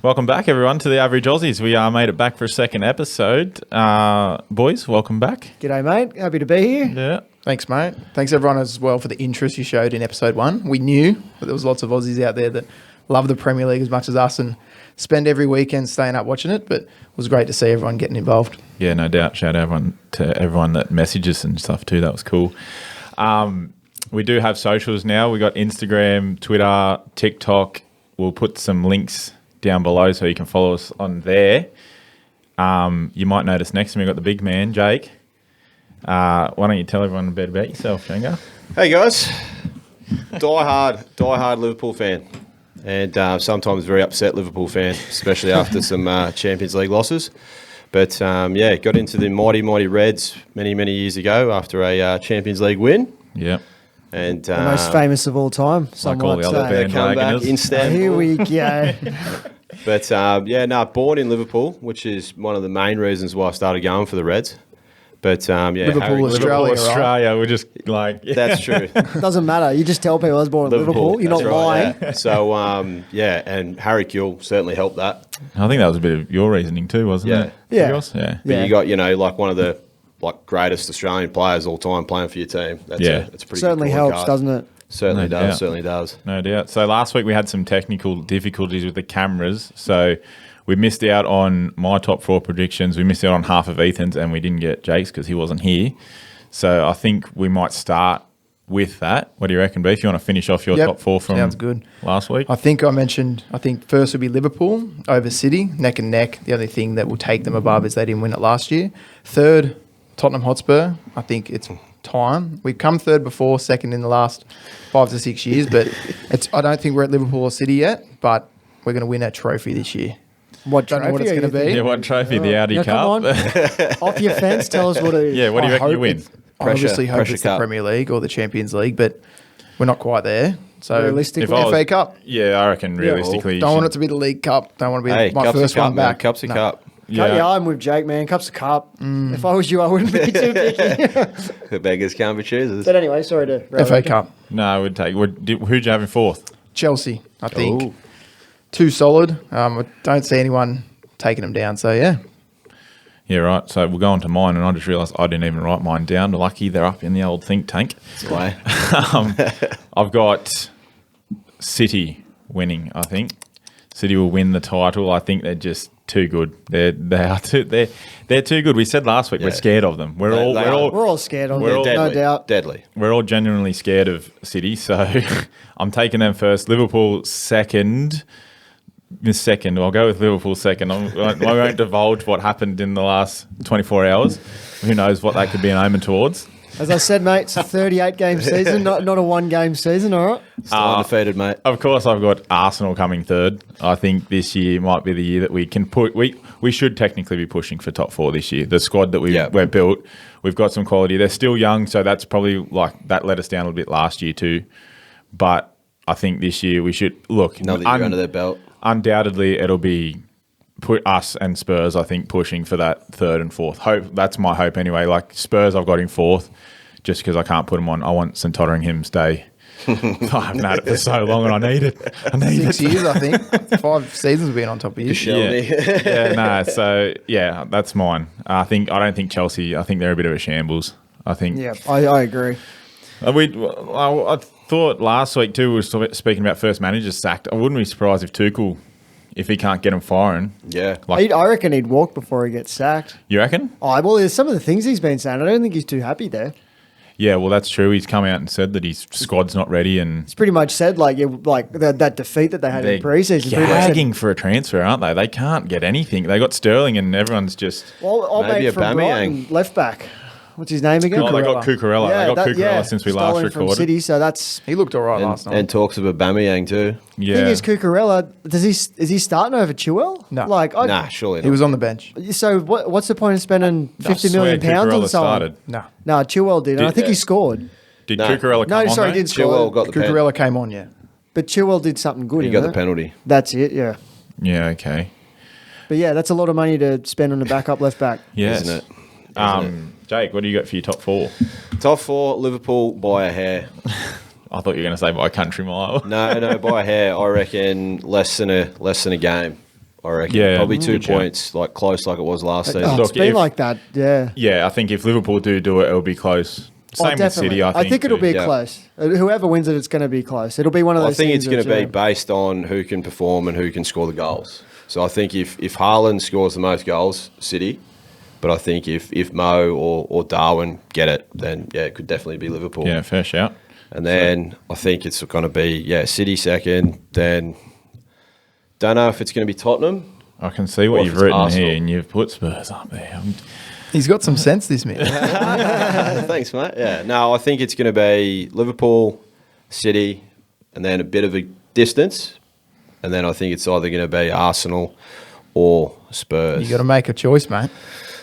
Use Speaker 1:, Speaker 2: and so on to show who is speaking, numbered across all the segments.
Speaker 1: Welcome back, everyone, to the Average Aussies. We made it back for a second episode. Boys, welcome back.
Speaker 2: G'day, mate. Happy to be here.
Speaker 1: Yeah.
Speaker 3: Thanks, mate. Thanks, everyone, as well, for the interest you showed in episode 1. We knew that there was lots of Aussies out there that love the Premier League as much as us and spend every weekend staying up watching it, but it was great to see everyone getting involved.
Speaker 1: Yeah, no doubt. Shout out to everyone that messages and stuff too. That was cool. We do have socials now. We got Instagram, Twitter, TikTok. We'll put some links down below so you can follow us on there. You might notice next to me we've got the big man, Jake. Why don't you tell everyone a bit about yourself, Jenga?
Speaker 4: Hey guys, die-hard Liverpool fan, and sometimes very upset Liverpool fan, especially after some Champions League losses. But got into the mighty Reds many years ago after a Champions League win.
Speaker 1: Yeah.
Speaker 4: And
Speaker 2: The most famous of all time, some
Speaker 1: like all
Speaker 2: might
Speaker 1: the other
Speaker 2: say.
Speaker 4: comeback in Istanbul.
Speaker 2: Here we go.
Speaker 4: But born in Liverpool, which is one of the main reasons why I started going for the Reds. But
Speaker 3: Liverpool, Australia,
Speaker 1: Australia. We're just like... Yeah.
Speaker 4: That's true.
Speaker 2: Doesn't matter. You just tell people I was born in Liverpool. You're not
Speaker 4: that's
Speaker 2: lying.
Speaker 4: Yeah. So, and Harry Kewell certainly helped that.
Speaker 1: I think that was a bit of your reasoning too, wasn't it?
Speaker 2: Yeah.
Speaker 1: Yours? Yeah.
Speaker 4: But you got, like one of the greatest Australian players all time playing for your team. That's it's a pretty
Speaker 2: Certainly
Speaker 4: good calling
Speaker 2: helps,
Speaker 4: card.
Speaker 2: doesn't it?
Speaker 4: Certainly
Speaker 1: No doubt.
Speaker 4: does. Certainly does.
Speaker 1: No doubt. So last week we had some technical difficulties with the cameras. So we missed out on my top 4 predictions. We missed out on half of Ethan's, and we didn't get Jake's because he wasn't here. So I think we might start with that. What do you reckon, Beef? You want to finish off your top 4 from
Speaker 3: Sounds good.
Speaker 1: last week?
Speaker 3: I think first would be Liverpool over City, neck and neck. The only thing that will take them above is they didn't win it last year. Third, Tottenham Hotspur. I think it's time. We've come third before, second in the last 5 to 6 years, but I don't think we're at Liverpool or City yet, but we're going to win a trophy this year.
Speaker 2: What
Speaker 3: Don't know what it's
Speaker 2: trophy
Speaker 3: going to
Speaker 2: are you
Speaker 3: be.
Speaker 1: Yeah, what trophy? The Audi
Speaker 2: Come
Speaker 1: Cup?
Speaker 2: on. Off your fence, tell us what it is.
Speaker 1: Yeah, what do you reckon you win?
Speaker 3: I obviously hope
Speaker 4: Pressure
Speaker 3: it's the
Speaker 4: cup.
Speaker 3: Premier League or the Champions League, but we're not quite there. So
Speaker 2: Realistically,
Speaker 1: If I was-
Speaker 3: FA Cup.
Speaker 1: Yeah, I reckon realistically.
Speaker 3: Don't want it to be the League Cup. Don't want to be
Speaker 4: Hey,
Speaker 3: my
Speaker 4: cup's
Speaker 3: first
Speaker 4: a cup,
Speaker 3: one
Speaker 4: man.
Speaker 3: back.
Speaker 4: Cup's a
Speaker 3: No.
Speaker 4: cup.
Speaker 2: Yeah, I'm with Jake, man. Cup's a cup. If I was you, I wouldn't be too picky.
Speaker 4: The beggars can't be choosers.
Speaker 2: But anyway, sorry to...
Speaker 3: FA Cup.
Speaker 1: No, I would take. Who'd you have in 4th?
Speaker 3: Chelsea, I think.
Speaker 4: Ooh.
Speaker 3: Too solid. I don't see anyone taking them down. So, yeah.
Speaker 1: Yeah, right. So we'll go on to mine, and I just realised I didn't even write mine down. Lucky they're up in the old think tank.
Speaker 4: That's why.
Speaker 1: I've got City winning. I think City will win the title. I think they're just too good. They're too good. We said last week we're
Speaker 4: Yeah.
Speaker 1: scared of them.
Speaker 4: They are.
Speaker 2: We're all scared of
Speaker 1: We're
Speaker 2: it,
Speaker 1: all
Speaker 2: no
Speaker 4: Deadly.
Speaker 2: doubt.
Speaker 4: Deadly.
Speaker 1: we're all genuinely scared of City. So I'm taking them first. Liverpool second. I'll go with Liverpool second. I won't divulge what happened in the last 24 hours. Who knows what that could be an omen towards.
Speaker 2: As I said, mate, it's a 38-game season, not a one-game season, all right?
Speaker 4: Still undefeated, mate.
Speaker 1: Of course, I've got Arsenal coming third. I think this year might be the year that we can put. We should technically be pushing for top 4 this year. The squad that we're built, we've got some quality. They're still young, so that's probably that let us down a little bit last year too. But I think this year we should look.
Speaker 4: Another year under their belt.
Speaker 1: Undoubtedly, it'll be put us and Spurs, I think, pushing for that 3rd and 4th. Hope that's my hope anyway. Like Spurs, I've got in 4th, just because I can't put them on. I want St Tottenham's Day. I haven't had it for so long, and I need it.
Speaker 3: 6 years, I think. 5 seasons of being on top of you.
Speaker 1: So that's mine. I don't think Chelsea. I think they're a bit of a shambles. I think.
Speaker 2: Yeah, I agree.
Speaker 1: I thought last week too. We were speaking about first managers sacked. I wouldn't be surprised if Tuchel, if he can't get him firing.
Speaker 4: Yeah.
Speaker 2: I reckon he'd walk before he gets sacked.
Speaker 1: You reckon?
Speaker 2: Oh, well, there's some of the things he's been saying. I don't think he's too happy there.
Speaker 1: Yeah, well, that's true. He's come out and said that his squad's not ready, and
Speaker 2: He's pretty much said, that defeat that they had
Speaker 1: they're
Speaker 2: in pre-season. pretty much said,
Speaker 1: gagging for a transfer, aren't they? They can't get anything. They got Sterling, and everyone's just.
Speaker 2: well, old
Speaker 4: Maybe
Speaker 2: mate from
Speaker 4: Aubameyang.
Speaker 2: Brighton, left back. What's his name again?
Speaker 1: Oh, they got Cucurella. They got Cucurella since we last
Speaker 2: stolen from
Speaker 1: recorded.
Speaker 2: City, so that's...
Speaker 3: He looked all right last night.
Speaker 4: And talks of Aubameyang too.
Speaker 1: Yeah.
Speaker 2: Thing is, Cucurella, is he starting over Chilwell?
Speaker 3: No.
Speaker 4: Nah, surely
Speaker 3: He
Speaker 4: not.
Speaker 3: was on the bench.
Speaker 2: So what's the point of spending
Speaker 1: I
Speaker 2: £50
Speaker 1: swear
Speaker 2: million
Speaker 1: Cucurella
Speaker 2: on someone?
Speaker 1: started.
Speaker 3: No.
Speaker 2: No, Chilwell did, and I think he scored.
Speaker 1: Did
Speaker 4: No.
Speaker 1: Cucurella come
Speaker 2: No,
Speaker 1: on?
Speaker 2: sorry,
Speaker 1: though?
Speaker 2: he did score.
Speaker 4: Chilwell got the
Speaker 3: Cucurella came on, yeah.
Speaker 2: But Chilwell did something good.
Speaker 4: He
Speaker 2: in
Speaker 4: got the
Speaker 2: it.
Speaker 4: penalty.
Speaker 2: That's it, yeah.
Speaker 1: Yeah, okay.
Speaker 2: But yeah, that's a lot of money to spend on a backup left back.
Speaker 1: Yes.
Speaker 4: Isn't it?
Speaker 1: Jake, what do you got for your top 4?
Speaker 4: Top 4, Liverpool by a hair.
Speaker 1: I thought you were going to say by a country mile.
Speaker 4: No, by a hair. I reckon less than a game. I reckon.
Speaker 1: Yeah.
Speaker 4: Probably 2
Speaker 1: Good shout.
Speaker 4: points, like close like it was last season.
Speaker 2: Oh,
Speaker 1: Look,
Speaker 2: it's been
Speaker 1: if-
Speaker 2: like that, yeah.
Speaker 1: Yeah, I think if Liverpool do it, it'll be close. Same with
Speaker 2: Definitely.
Speaker 1: City, I think.
Speaker 2: it'll be
Speaker 4: Yeah.
Speaker 2: close. Whoever wins it, it's going to be close. It'll be one of
Speaker 4: I
Speaker 2: those
Speaker 4: think
Speaker 2: things
Speaker 4: it's going to
Speaker 2: which,
Speaker 4: be based on who can perform and who can score the goals. So I think if Haaland scores the most goals, City. But I think if Mo or Darwin get it, then yeah, it could definitely be Liverpool.
Speaker 1: Yeah, fair shout.
Speaker 4: And then I think it's going to be City second. Then don't know if it's going to be Tottenham.
Speaker 1: I can see
Speaker 4: Or
Speaker 1: what
Speaker 4: if
Speaker 1: you've
Speaker 4: it's
Speaker 1: written
Speaker 4: Arsenal.
Speaker 1: here, and you've put Spurs up there.
Speaker 3: He's got some sense, this man.
Speaker 4: Thanks, mate. Yeah, no, I think it's going to be Liverpool, City, and then a bit of a distance. And then I think it's either going to be Arsenal or Spurs.
Speaker 3: You got to make a choice, mate.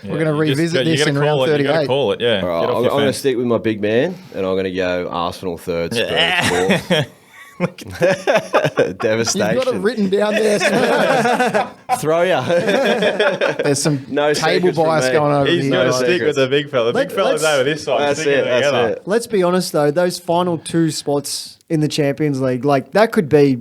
Speaker 3: We're going to revisit this in round
Speaker 1: You got
Speaker 3: 38.
Speaker 1: to call it, yeah.
Speaker 4: All right,
Speaker 1: Get off
Speaker 4: I'm
Speaker 1: your
Speaker 4: going to
Speaker 1: fence.
Speaker 4: stick with my big man, and I'm going to go Arsenal third, Spurs fourth. Devastation.
Speaker 3: You've got it written down there. Sir.
Speaker 4: Throw ya.
Speaker 3: There's some
Speaker 4: No
Speaker 3: table
Speaker 4: secrets from
Speaker 3: bias
Speaker 4: me.
Speaker 3: going over
Speaker 1: He's
Speaker 3: here.
Speaker 1: got to
Speaker 4: no
Speaker 1: stick
Speaker 4: secrets.
Speaker 1: with the big fella. The big fella's
Speaker 2: let's-
Speaker 1: over this side.
Speaker 4: That's
Speaker 1: sticking
Speaker 4: it. That's
Speaker 1: together.
Speaker 4: it.
Speaker 2: Let's be honest, though, those final 2 spots in the Champions League, like, that could be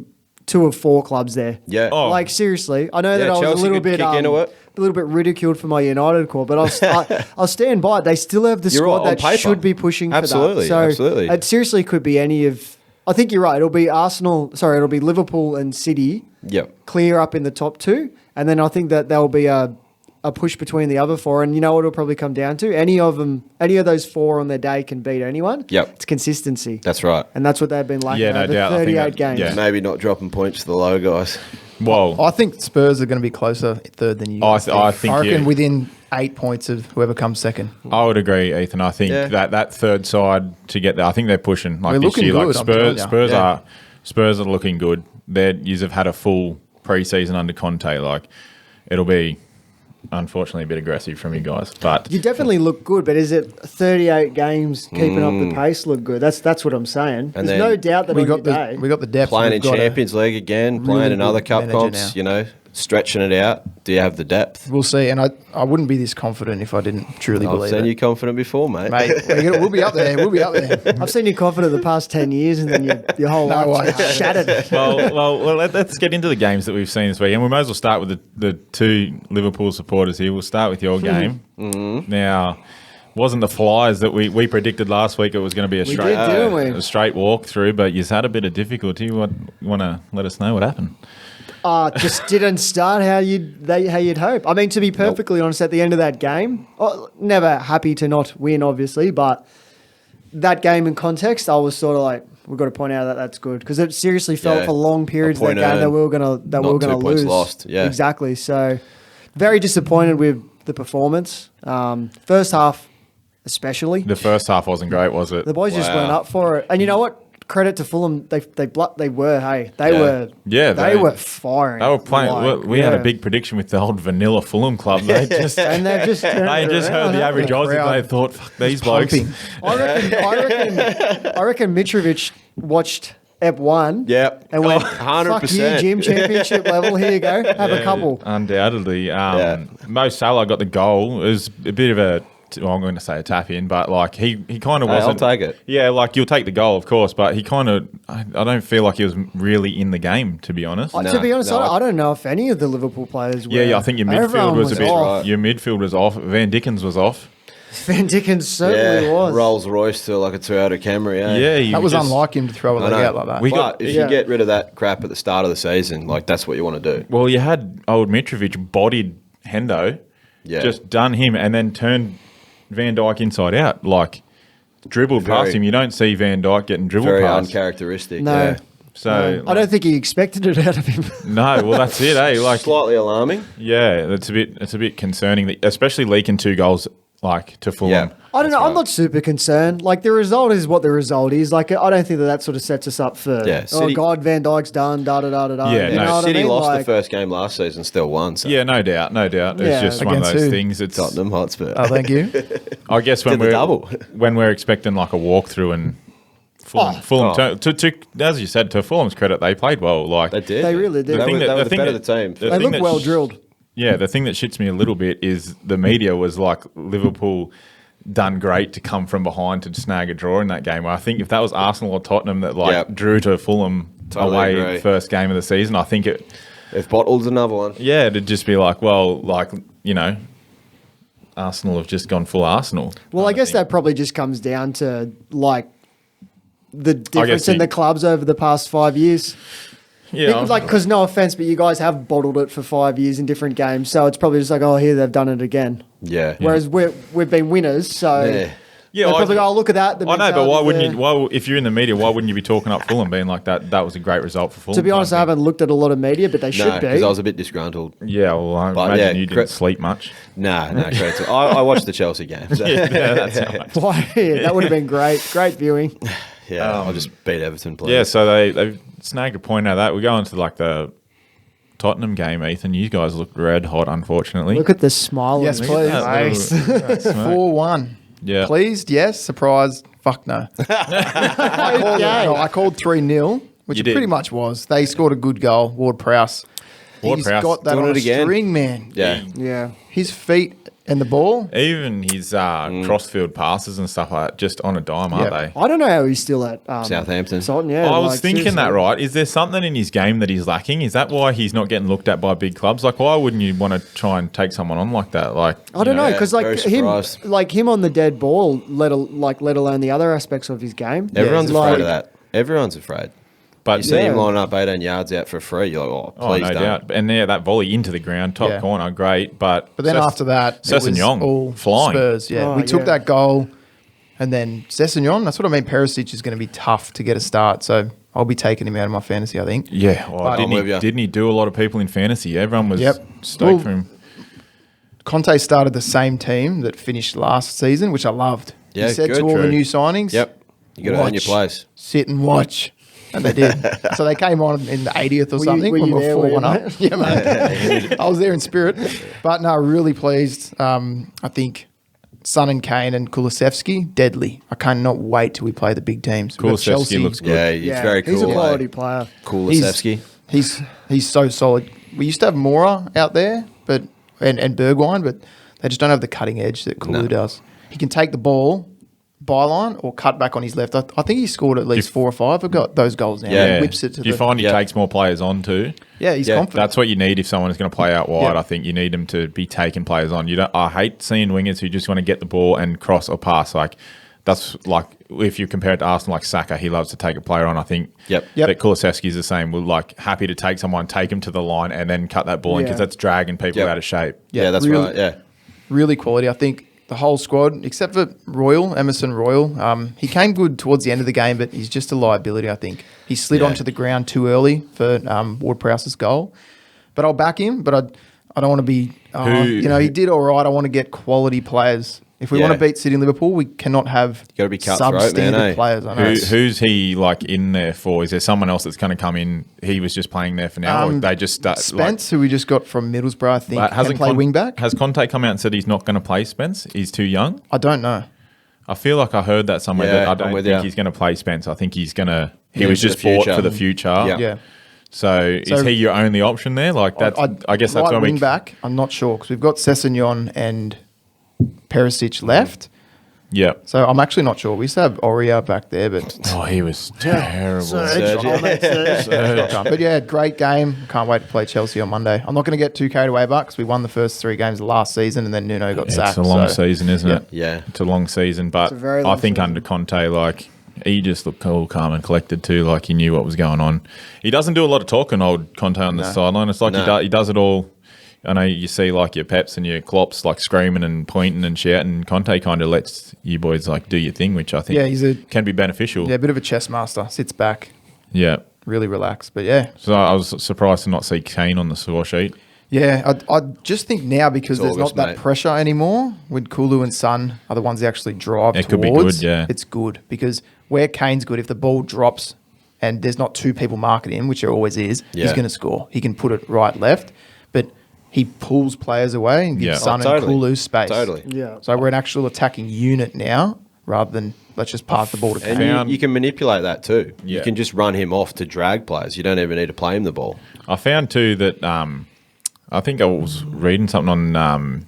Speaker 2: 2 of 4 clubs there.
Speaker 4: Yeah.
Speaker 1: Oh.
Speaker 2: Like, seriously. I know that
Speaker 4: Yeah,
Speaker 2: I was
Speaker 4: Chelsea
Speaker 2: a little
Speaker 4: could
Speaker 2: bit
Speaker 4: kick into it.
Speaker 2: a little bit ridiculed for my United core, but I'll stand by it. They still have the
Speaker 4: You're
Speaker 2: squad
Speaker 4: right, on
Speaker 2: that
Speaker 4: paper.
Speaker 2: should be pushing
Speaker 4: Absolutely,
Speaker 2: for that. So
Speaker 4: absolutely.
Speaker 2: it seriously could be any of... I think you're right. It'll be it'll be Liverpool and City
Speaker 4: Yep.
Speaker 2: clear up in the top 2, and then I think that there'll be a push between the other 4, and you know what it'll probably come down to? Any of those 4 on their day can beat anyone.
Speaker 4: Yep.
Speaker 2: It's consistency.
Speaker 4: That's right.
Speaker 2: And that's what they've been lacking
Speaker 1: Yeah, no
Speaker 2: over
Speaker 1: doubt. I think
Speaker 2: 38
Speaker 1: that-
Speaker 2: games.
Speaker 1: yeah.
Speaker 4: Maybe not dropping points to the low guys.
Speaker 1: Well,
Speaker 3: I think Spurs are going to be closer third than you.
Speaker 1: I
Speaker 3: guys
Speaker 1: think
Speaker 3: I reckon
Speaker 1: you-
Speaker 3: within 8 points of whoever comes second.
Speaker 1: I would agree, Ethan. I think
Speaker 4: Yeah.
Speaker 1: that third side to get there, I think they're pushing like
Speaker 3: We're
Speaker 1: this
Speaker 3: looking
Speaker 1: year.
Speaker 3: good,
Speaker 1: Like
Speaker 3: I'm telling
Speaker 1: Spurs,
Speaker 3: ya.
Speaker 1: Spurs are looking good. You have had a full preseason under Conte. Like it'll be, unfortunately, a bit aggressive from you guys, but
Speaker 2: You definitely look good, but is it 38 games keeping up the pace look good? That's what I'm saying.
Speaker 4: And
Speaker 2: There's
Speaker 4: then
Speaker 2: no doubt that
Speaker 3: We
Speaker 2: on
Speaker 3: got
Speaker 2: your
Speaker 3: the
Speaker 2: day,
Speaker 3: we got the depth.
Speaker 4: Playing in
Speaker 3: We've got a-
Speaker 4: Champions League again,
Speaker 3: really
Speaker 4: playing in
Speaker 3: good
Speaker 4: other cup
Speaker 3: manager
Speaker 4: comps,
Speaker 3: now.
Speaker 4: stretching it out. Do you have the depth?
Speaker 3: We'll see, and I wouldn't be this confident if I didn't truly
Speaker 4: I've
Speaker 3: believe
Speaker 4: seen
Speaker 3: it.
Speaker 4: you confident before, mate.
Speaker 3: Mate, we'll be up there. We'll be up there.
Speaker 2: I've seen you confident the past 10 years, and then your whole
Speaker 3: No
Speaker 2: life
Speaker 3: way.
Speaker 2: shattered.
Speaker 1: well, let's get into the games that we've seen this week, and we might as well start with the 2 Liverpool supporters here. We'll start with your game. Now, wasn't the Flyers that we predicted last week? It was going to be a
Speaker 2: We
Speaker 1: straight
Speaker 2: did, didn't we?
Speaker 1: a straight walk through, but you've had a bit of difficulty. Want to let us know what happened?
Speaker 2: Just didn't start how you'd hope. I mean, to be perfectly honest, at the end of that game, never happy to not win, obviously, but that game in context, I was sort of like, we've got to point out that that's good because it seriously felt
Speaker 4: Yeah.
Speaker 2: for long periods
Speaker 4: A
Speaker 2: of
Speaker 4: point
Speaker 2: that game that
Speaker 4: earned,
Speaker 2: we were gonna
Speaker 4: not 2
Speaker 2: lose.
Speaker 4: points lost, yeah.
Speaker 2: Exactly. So very disappointed with the performance. First half, especially.
Speaker 1: The first half wasn't great, was it?
Speaker 2: The boys just
Speaker 4: Wow.
Speaker 2: weren't up for it. And you know what? Credit to Fulham. They were. Hey, they
Speaker 4: Yeah.
Speaker 2: were.
Speaker 1: Yeah,
Speaker 2: they were firing.
Speaker 1: They were playing.
Speaker 2: Like,
Speaker 1: we had a
Speaker 2: yeah.
Speaker 1: big prediction with the old vanilla Fulham club. They just
Speaker 2: And they've just turned
Speaker 1: they
Speaker 2: it
Speaker 1: just heard
Speaker 2: around,
Speaker 1: the
Speaker 2: haven't
Speaker 1: average
Speaker 2: they?
Speaker 1: Aussie.
Speaker 3: crowd
Speaker 1: They thought, "Fuck these blokes."
Speaker 3: Pumping.
Speaker 2: I reckon Mitrovic watched EP1
Speaker 4: Yep.
Speaker 2: and went,
Speaker 4: 100%.
Speaker 2: fuck you, Jim, championship level, here you go, have a couple.
Speaker 1: Undoubtedly,
Speaker 4: Yeah.
Speaker 1: Mo Salah got the goal. It was a bit of a. Well, I'm going to say a tap in, but like he kind of
Speaker 4: Hey, I'll
Speaker 1: wasn't.
Speaker 4: take it.
Speaker 1: Yeah, like you'll take the goal, of course, but he kind of. I don't feel like he was really in the game, to be honest.
Speaker 2: To be honest,
Speaker 4: no,
Speaker 2: I don't know if any of the Liverpool players were.
Speaker 1: Yeah, I think your midfield
Speaker 2: Everyone
Speaker 1: was a bit.
Speaker 2: off.
Speaker 1: Your midfield was off. Van Dickens was off.
Speaker 2: Van Dickens certainly was.
Speaker 4: Rolls Royce to like a Toyota Camry. Eh?
Speaker 1: Yeah, he
Speaker 3: That was
Speaker 1: just-
Speaker 3: unlike him to throw a
Speaker 4: I
Speaker 3: leg
Speaker 4: know.
Speaker 3: out like that.
Speaker 1: We
Speaker 4: But
Speaker 1: got-
Speaker 4: if
Speaker 2: Yeah.
Speaker 4: you get rid of that crap at the start of the season, like that's what you want to do.
Speaker 1: Well, you had old Mitrovic bodied Hendo,
Speaker 4: Yeah.
Speaker 1: just done him, and then turned Van Dijk inside out, like dribbled past
Speaker 4: Very-
Speaker 1: him. You don't see Van Dijk getting dribbled
Speaker 4: Very
Speaker 1: past.
Speaker 4: uncharacteristic.
Speaker 2: No.
Speaker 4: Yeah.
Speaker 1: So
Speaker 2: I don't think he expected it out of him.
Speaker 1: no, well that's it, eh? Like
Speaker 4: Slightly alarming.
Speaker 1: yeah, it's a bit concerning, that, especially leaking 2 goals like to Fulham.
Speaker 4: Yeah.
Speaker 2: I don't know.
Speaker 4: That's
Speaker 2: I'm
Speaker 4: right.
Speaker 2: not super concerned. Like the result is what the result is. Like I don't think that sort of sets us up for.
Speaker 4: Yeah,
Speaker 2: oh
Speaker 4: City-
Speaker 2: God, Van Dijk's done. Da da da da da.
Speaker 1: Yeah,
Speaker 2: you
Speaker 1: no,
Speaker 2: know what
Speaker 4: City
Speaker 2: I mean?
Speaker 4: lost
Speaker 2: Like,
Speaker 4: the first game last season, still won. So.
Speaker 1: Yeah, no doubt, no doubt.
Speaker 2: Yeah.
Speaker 1: It's just one of
Speaker 3: Against
Speaker 1: those
Speaker 3: who?
Speaker 1: things. It's
Speaker 4: Tottenham Hotspur.
Speaker 3: Oh, thank you.
Speaker 1: I guess when
Speaker 4: Did the
Speaker 1: we're
Speaker 4: double.
Speaker 1: when we're expecting like a walkthrough and Fulham to as you said, to Fulham's credit, they played well. Like
Speaker 4: They did.
Speaker 2: They really did.
Speaker 4: They
Speaker 1: thing
Speaker 4: were,
Speaker 1: that-
Speaker 4: they were
Speaker 1: the
Speaker 4: the
Speaker 1: thing
Speaker 4: better
Speaker 1: that-
Speaker 4: the team.
Speaker 1: the
Speaker 2: They
Speaker 1: thing
Speaker 2: look
Speaker 1: that
Speaker 2: well
Speaker 1: sh-
Speaker 2: drilled.
Speaker 1: Yeah, the thing that shits me a little bit is the media was like Liverpool done great to come from behind to snag a draw in that game. I think if that was Arsenal or Tottenham that like
Speaker 4: Yep.
Speaker 1: drew to Fulham
Speaker 4: Totally
Speaker 1: away
Speaker 4: agree.
Speaker 1: first game of the season, I think
Speaker 4: They've bottled another one.
Speaker 1: Yeah, it'd just be like, well, like, you know, Arsenal have just gone full Arsenal.
Speaker 2: Well, I guess that probably just comes down to like the difference in the clubs over the past 5 years.
Speaker 1: Yeah,
Speaker 2: Like, because no offense, but you guys have bottled it for 5 years in different games, so it's probably just like, oh, here they've done it again.
Speaker 4: Yeah.
Speaker 2: Whereas we've been winners, so
Speaker 1: Yeah,
Speaker 2: they're probably go, oh, look at that.
Speaker 1: I know, but why wouldn't you? Why, if you're in the media, why wouldn't you be talking up Fulham, being like that? That was a great result for Fulham.
Speaker 2: To be honest, I haven't looked at a lot of media, but they should be.
Speaker 4: because I was a bit disgruntled.
Speaker 1: Yeah, well, I
Speaker 4: But
Speaker 1: imagine
Speaker 4: yeah,
Speaker 1: you didn't sleep much.
Speaker 4: No, credit to I watched the Chelsea game. So.
Speaker 1: That's how much.
Speaker 2: Why? Yeah, that would have been great. Great viewing.
Speaker 4: I'll just beat Everton, please.
Speaker 1: Yeah, so they snagged a point out of that. We go into like the Tottenham game, Ethan. You guys looked red hot, unfortunately.
Speaker 2: Look at the smile
Speaker 3: Yes,
Speaker 2: on
Speaker 3: please.
Speaker 2: his face.
Speaker 3: 4-1.
Speaker 1: Yeah.
Speaker 3: Pleased, yes. Surprised, fuck no. I called 3-0, which
Speaker 1: You
Speaker 3: it
Speaker 1: did.
Speaker 3: pretty much was. They scored a good goal, Ward-Prowse. He's
Speaker 1: Ward-Prowse
Speaker 3: got that
Speaker 4: doing
Speaker 3: on
Speaker 4: it
Speaker 3: a
Speaker 4: again.
Speaker 3: string, man.
Speaker 4: Yeah.
Speaker 2: Yeah.
Speaker 3: His feet and the ball.
Speaker 1: Even his crossfield passes and stuff like that, just on a dime, aren't
Speaker 3: Yep.
Speaker 1: they?
Speaker 2: I don't know how he's still at
Speaker 4: Southampton.
Speaker 2: Southampton, yeah.
Speaker 1: I was
Speaker 2: like,
Speaker 1: thinking
Speaker 2: seriously.
Speaker 1: that, right? Is there something in his game that he's lacking? Is that why he's not getting looked at by big clubs? Like, why wouldn't you want to try and take someone on like that? Like,
Speaker 2: I don't know,
Speaker 4: Yeah,
Speaker 2: because
Speaker 4: very surprised.
Speaker 2: like him on the dead ball, let alone the other aspects of his game.
Speaker 4: Everyone's
Speaker 2: Like-
Speaker 4: afraid of that. Everyone's afraid.
Speaker 1: But
Speaker 4: You see him
Speaker 2: Yeah.
Speaker 4: lining up 18 yards out for free. You're like, oh,
Speaker 1: oh,
Speaker 4: please
Speaker 1: no
Speaker 4: don't.
Speaker 1: doubt. And yeah, that volley into the ground, top
Speaker 3: Yeah.
Speaker 1: corner, great. But
Speaker 3: But then after that, it was
Speaker 1: Sessegnon
Speaker 3: all
Speaker 1: flying.
Speaker 3: Spurs. Yeah,
Speaker 2: Oh,
Speaker 3: we took
Speaker 2: yeah.
Speaker 3: that goal, and then Sessegnon. That's what I mean. Perisic is going to be tough to get a start, so I'll be taking him out of my fantasy. I think.
Speaker 1: Yeah, oh,
Speaker 3: But-
Speaker 1: didn't,
Speaker 4: I'm with
Speaker 1: he,
Speaker 4: ya.
Speaker 1: didn't he do a lot of people in fantasy? Everyone was
Speaker 3: Yep.
Speaker 1: stoked
Speaker 3: Well,
Speaker 1: for him.
Speaker 3: Conte started the same team that finished last season, which I loved.
Speaker 4: Yeah,
Speaker 3: he said
Speaker 4: good,
Speaker 3: to all the
Speaker 4: true.
Speaker 3: new signings,
Speaker 4: Yep. You got to earn your
Speaker 3: Watch.
Speaker 4: place.
Speaker 3: sit and watch. And they did. So they came on in the 80th or
Speaker 2: Were you-
Speaker 3: something
Speaker 2: were
Speaker 3: when
Speaker 2: you
Speaker 3: we were
Speaker 2: there, were you,
Speaker 3: 4-1 up.
Speaker 2: mate?
Speaker 3: Yeah, mate. I was there in spirit. But no, really pleased. I think Son and Kane and Kulusevski, deadly. I cannot wait till we play the big teams. We've got
Speaker 1: Kulusevski
Speaker 3: Chelsea.
Speaker 1: looks good.
Speaker 4: Yeah, he's very cool.
Speaker 2: He's a
Speaker 4: eh?
Speaker 2: quality player.
Speaker 4: Kulusevski.
Speaker 3: He's so solid. We used to have Mora out there, but and Bergwijn, but they just don't have the cutting edge that Kulu
Speaker 4: No.
Speaker 3: does. He can take the ball, byline, or cut back on his left. I think he scored at least 4 or 5. I've got those goals now.
Speaker 4: Yeah.
Speaker 3: He whips it to
Speaker 1: Do you
Speaker 3: the...
Speaker 1: find he
Speaker 4: Yeah.
Speaker 1: takes more players on too?
Speaker 3: Yeah, he's
Speaker 4: Yeah,
Speaker 3: confident.
Speaker 1: That's what you need if someone is going to play out wide.
Speaker 3: Yeah.
Speaker 1: I think you need them to be taking players on. You don't. I hate seeing wingers who just want to get the ball and cross or pass. Like that's like if you compare it to Arsenal, like Saka, he loves to take a player on. I think.
Speaker 4: Yep.
Speaker 1: That Kulusevski is the same. We're like happy to take someone, take him to the line, and then cut that ball in because
Speaker 2: Yeah.
Speaker 1: that's dragging people
Speaker 4: Yep.
Speaker 1: out of shape.
Speaker 4: Yeah, that's
Speaker 3: really-
Speaker 4: right. Yeah.
Speaker 3: Really quality. I think the whole squad, except for Emerson Royal, he came good towards the end of the game, but he's just a liability, I think. He slid
Speaker 4: Yeah.
Speaker 3: onto the ground too early for Ward-Prowse's goal. But I'll back him, but I don't want to be, he did all right. I want to get quality players. If we
Speaker 4: Yeah.
Speaker 3: want to beat City and Liverpool, we cannot have
Speaker 4: gotta be cutthroat, man,
Speaker 3: substandard
Speaker 4: eh?
Speaker 3: players. I know.
Speaker 1: Who's he like in there for? Is there someone else that's going to come in? He was just playing there for now, or they just start
Speaker 3: Spence, who we just got from Middlesbrough, I think,
Speaker 1: Like,
Speaker 3: can play wing back.
Speaker 1: Has Conte come out and said he's not going to play Spence? He's too young.
Speaker 3: I don't know.
Speaker 1: I feel like I heard that somewhere.
Speaker 4: Yeah,
Speaker 1: That I
Speaker 4: I'm
Speaker 1: don't
Speaker 4: with
Speaker 1: think
Speaker 4: ya.
Speaker 1: he's going to play Spence. I think he's going to. He
Speaker 4: Yeah,
Speaker 1: was
Speaker 4: for
Speaker 1: just
Speaker 4: the
Speaker 1: bought
Speaker 4: future.
Speaker 1: for the future.
Speaker 4: Yeah.
Speaker 3: Yeah.
Speaker 1: So is he your only option there? Like that? I guess that's
Speaker 3: right
Speaker 1: when
Speaker 3: wing
Speaker 1: we.
Speaker 3: back. I'm not sure because we've got Sessegnon and Perisic left.
Speaker 1: Yeah.
Speaker 3: So I'm actually not sure. We used to have Oria back there, but
Speaker 1: Oh, he was terrible.
Speaker 4: Serge.
Speaker 3: but yeah, great game. Can't wait to play Chelsea on Monday. I'm not going to get too carried away, but because we won the first 3 games of last season, and then Nuno got sacked.
Speaker 1: It's a long
Speaker 3: so-
Speaker 1: season, isn't it?
Speaker 4: Yeah.
Speaker 1: It's a long season, but
Speaker 2: a very
Speaker 1: I
Speaker 2: long
Speaker 1: think
Speaker 2: season.
Speaker 1: under Conte, like he just looked cool, calm, and collected too. Like he knew what was going on. He doesn't do a lot of talking, old Conte on the sideline. It's like
Speaker 4: No.
Speaker 1: he does it all. I know you see like your Peps and your Klopps like screaming and pointing and shouting. Conte kind of lets you boys like do your thing, which I think can be beneficial.
Speaker 3: Yeah, a bit of a chess master. Sits back,
Speaker 1: Yeah.
Speaker 3: really relaxed. But yeah,
Speaker 1: So I was surprised to not see Kane on the score sheet.
Speaker 3: yeah. I just think now because
Speaker 4: It's
Speaker 3: there's
Speaker 4: August,
Speaker 3: not that
Speaker 4: mate.
Speaker 3: pressure anymore, when Kulu and Son are the ones that actually drive
Speaker 1: It
Speaker 3: towards,
Speaker 1: could be good, yeah.
Speaker 3: it's good because where Kane's good, if the ball drops and there's not 2 people marking him, which there always is, he's
Speaker 4: Yeah.
Speaker 3: going to score. He can put it right, left, but he pulls players away and gives
Speaker 1: Yeah.
Speaker 3: Son
Speaker 4: Oh,
Speaker 3: and
Speaker 4: totally.
Speaker 3: Kulu space.
Speaker 4: Totally.
Speaker 2: Yeah.
Speaker 3: So we're an actual attacking unit now rather than let's just pass the ball to
Speaker 4: And
Speaker 3: Kane.
Speaker 1: Found-
Speaker 4: you can manipulate that too.
Speaker 1: Yeah.
Speaker 4: You can just run him off to drag players. You don't even need to play him the ball.
Speaker 1: I found too that I think I was reading something on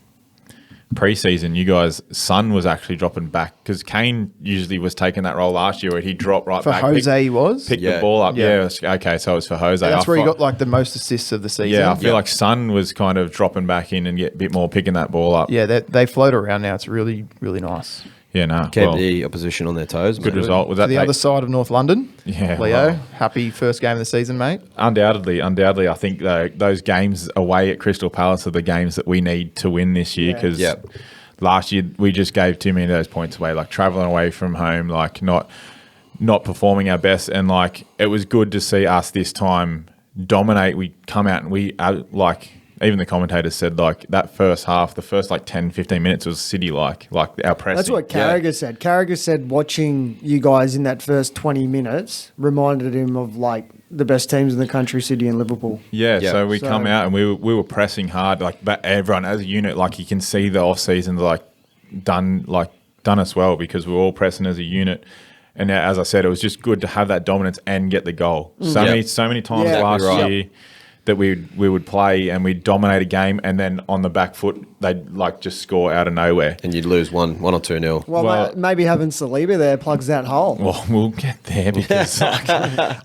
Speaker 1: pre-season, you guys' son was actually dropping back because Kane usually was taking that role last year where he'd drop right
Speaker 3: For
Speaker 1: back.
Speaker 3: Jose, he was.
Speaker 1: Pick the
Speaker 4: Yeah.
Speaker 1: ball up.
Speaker 3: Yeah.
Speaker 1: Yeah. Okay, so it was for Jose.
Speaker 3: That's
Speaker 1: I
Speaker 3: where he
Speaker 1: thought-
Speaker 3: got like the most assists of the season.
Speaker 1: Yeah, I feel like Son was kind of dropping back in and get a bit more picking that ball up.
Speaker 3: Yeah, they float around now. It's really, really nice.
Speaker 1: Yeah, no.
Speaker 4: Kept
Speaker 1: Well,
Speaker 4: the opposition on their toes.
Speaker 1: good
Speaker 4: mate.
Speaker 1: result. Was
Speaker 3: To
Speaker 1: that
Speaker 3: the other side of North London.
Speaker 1: Yeah,
Speaker 3: Leo,
Speaker 1: well.
Speaker 3: happy first game of the season, mate.
Speaker 1: Undoubtedly. I think those games away at Crystal Palace are the games that we need to win this year
Speaker 2: Yeah.
Speaker 1: because
Speaker 4: Yep.
Speaker 1: last year we just gave too many of those points away, like traveling away from home, like not performing our best, and like it was good to see us this time dominate. We come out and we like. Even the commentators said like that first half, the first like 10, 15 minutes was City-like our pressing.
Speaker 2: That's what Carragher said. Carragher said watching you guys in that first 20 minutes reminded him of like the best teams in the country, City and Liverpool.
Speaker 1: Yeah,
Speaker 4: Yeah.
Speaker 1: so we
Speaker 2: So-
Speaker 1: come out and we were pressing hard, like but everyone as a unit, like you can see the off seasons done us well because we were all pressing as a unit. And as I said, it was just good to have that dominance and get the goal. So many times
Speaker 2: Yeah.
Speaker 1: last
Speaker 4: Exactly
Speaker 1: year that we would play and we'd dominate a game, and then on the back foot they'd like just score out of nowhere.
Speaker 4: And you'd lose 1 or 2-0.
Speaker 2: Well,
Speaker 1: Well-
Speaker 2: maybe having Saliba there plugs that hole.
Speaker 1: Well, we'll get there because like,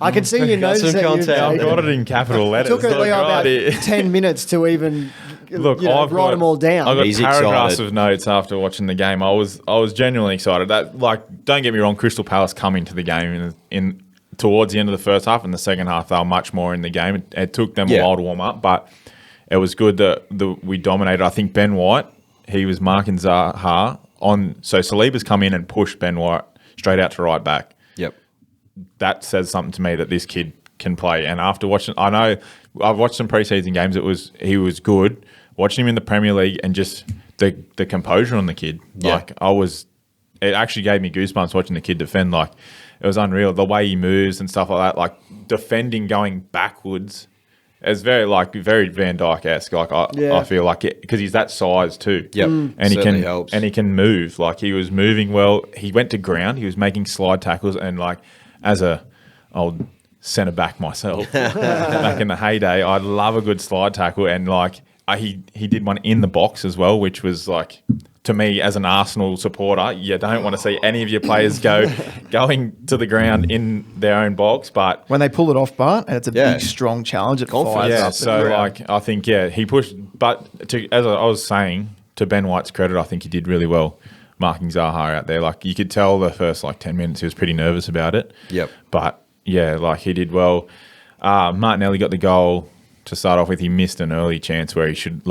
Speaker 2: I can see your nose
Speaker 4: some
Speaker 2: that
Speaker 4: content.
Speaker 1: I've
Speaker 2: you
Speaker 1: got it in capital letters.
Speaker 2: took it
Speaker 1: Look,
Speaker 2: Leo about
Speaker 1: right here.
Speaker 2: 10 minutes to even
Speaker 1: Look,
Speaker 2: write them all down.
Speaker 1: I got
Speaker 4: He's
Speaker 1: paragraphs
Speaker 4: excited.
Speaker 1: of notes after watching the game. I was genuinely excited. That don't get me wrong, Crystal Palace come into the game in towards the end of the first half, and the second half they were much more in the game. It took them a while to warm up, but it was good that we dominated. I think Ben White, he was marking Zaha on. So Saliba's come in and pushed Ben White straight out to right back.
Speaker 4: Yep.
Speaker 1: That says something to me that this kid can play. And after watching, I know I've watched some preseason games. He was good. Watching him in the Premier League and just the composure on the kid.
Speaker 4: Yeah.
Speaker 1: It actually gave me goosebumps watching the kid defend. Like it was unreal the way he moves and stuff like that. Like defending going backwards. It's very Van Dijk-esque. Like I feel like it because he's that size too.
Speaker 4: Yep.
Speaker 1: And he
Speaker 4: Certainly
Speaker 1: can
Speaker 4: helps.
Speaker 1: and he can move. Like he was moving well. He went to ground. He was making slide tackles and like as a old centre back myself back in the heyday, I love a good slide tackle and like he did one in the box as well, which was like to me as an Arsenal supporter, you don't want to see any of your players going to the ground in their own box, but
Speaker 3: When they pull it off, Bart, and it's a
Speaker 4: Yeah.
Speaker 3: big, strong challenge. It
Speaker 4: Confidence.
Speaker 3: fires
Speaker 1: yeah,
Speaker 3: up.
Speaker 1: so like I think he pushed. But as I was saying, to Ben White's credit, I think he did really well marking Zaha out there. Like you could tell the first 10 minutes he was pretty nervous about it.
Speaker 4: Yep.
Speaker 1: But yeah, he did well. Martinelli got the goal to start off with. He missed an early chance where he should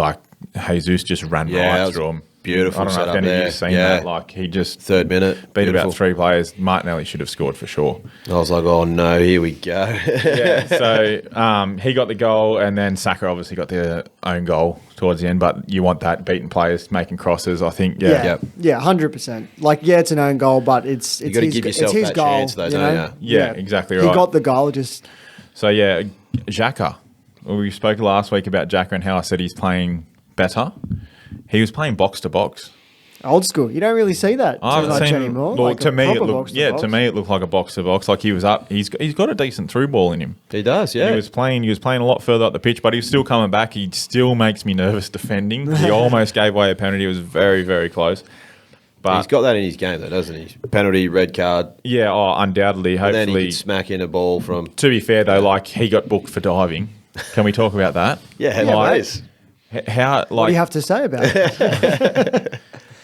Speaker 1: Jesus just ran
Speaker 4: Yeah, that
Speaker 1: right
Speaker 4: was
Speaker 1: through him.
Speaker 4: beautiful
Speaker 1: I don't know
Speaker 4: setup
Speaker 1: if any of
Speaker 4: there.
Speaker 1: you've seen
Speaker 4: Yeah.
Speaker 1: that. He just
Speaker 4: 3rd minute.
Speaker 1: beat
Speaker 4: Beautiful.
Speaker 1: about 3 players. Martinelli should have scored for sure.
Speaker 4: I was like, oh no, here we go.
Speaker 1: Yeah, so he got the goal, and then Saka obviously got the own goal towards the end. But you want that beating players making crosses. I think,
Speaker 2: Yeah, 100%. It's an own goal, but it's
Speaker 4: You gotta
Speaker 2: his,
Speaker 4: give
Speaker 2: it's
Speaker 4: yourself
Speaker 2: his
Speaker 4: that
Speaker 2: goal.
Speaker 4: chance though, don't you?
Speaker 1: Yeah, exactly
Speaker 2: He
Speaker 1: right.
Speaker 2: got the goal. Just
Speaker 1: So yeah, Xhaka. We spoke last week about Xhaka and how I said he's playing better. He was playing box to box.
Speaker 2: old school. You don't really see that
Speaker 1: I
Speaker 2: too
Speaker 1: haven't
Speaker 2: much
Speaker 1: seen.
Speaker 2: anymore.
Speaker 1: Well,
Speaker 2: Like
Speaker 1: to
Speaker 2: a
Speaker 1: me it
Speaker 2: proper
Speaker 1: looked.
Speaker 2: box to
Speaker 1: Yeah,
Speaker 2: box.
Speaker 1: to me it looked like a box to box. Like he was up. He's got a decent through ball in him.
Speaker 4: He does, yeah.
Speaker 1: He was playing a lot further up the pitch, but he was still coming back. He still makes me nervous defending. He almost gave away a penalty. It was very, very close. But
Speaker 4: He's got that in his game though, doesn't he? Penalty, red card,
Speaker 1: yeah, undoubtedly.
Speaker 4: and then he
Speaker 1: Hopefully,
Speaker 4: could smack in a ball from.
Speaker 1: to be fair though, he got booked for diving. Can we talk about that?
Speaker 4: Yeah,
Speaker 1: Like,
Speaker 4: please.
Speaker 1: How
Speaker 2: What do you have to say about it?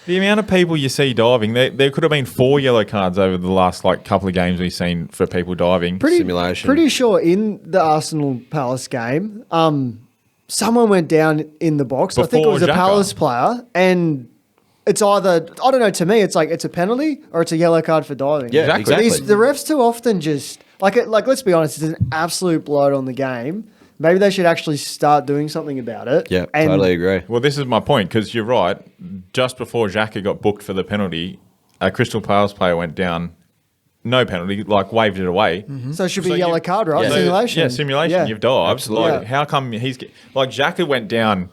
Speaker 1: the amount of people you see diving? There could have been 4 yellow cards over the last couple of games we've seen for people diving.
Speaker 4: Simulation.
Speaker 2: Pretty sure in the Arsenal Palace game, someone went down in the box. I think it
Speaker 1: Before
Speaker 2: was a
Speaker 1: Xhaka.
Speaker 2: Palace player, and it's either I don't know. To me, it's it's a penalty or it's a yellow card for diving.
Speaker 4: Yeah, exactly.
Speaker 2: The refs too often just let's be honest, it's an absolute bloat on the game. Maybe they should actually start doing something about it.
Speaker 4: Yeah,
Speaker 2: And
Speaker 4: totally agree.
Speaker 1: Well, this is my point because you're right. Just before Xhaka got booked for the penalty, a Crystal Palace player went down. No penalty, waved it away.
Speaker 2: So it should be
Speaker 1: So
Speaker 2: a yellow
Speaker 1: you-
Speaker 2: card, right?
Speaker 4: Yeah.
Speaker 1: So-
Speaker 2: Simulation.
Speaker 1: Yeah, simulation.
Speaker 2: Yeah.
Speaker 1: You've dived.
Speaker 4: Absolutely.
Speaker 2: Yeah.
Speaker 1: How come Xhaka went down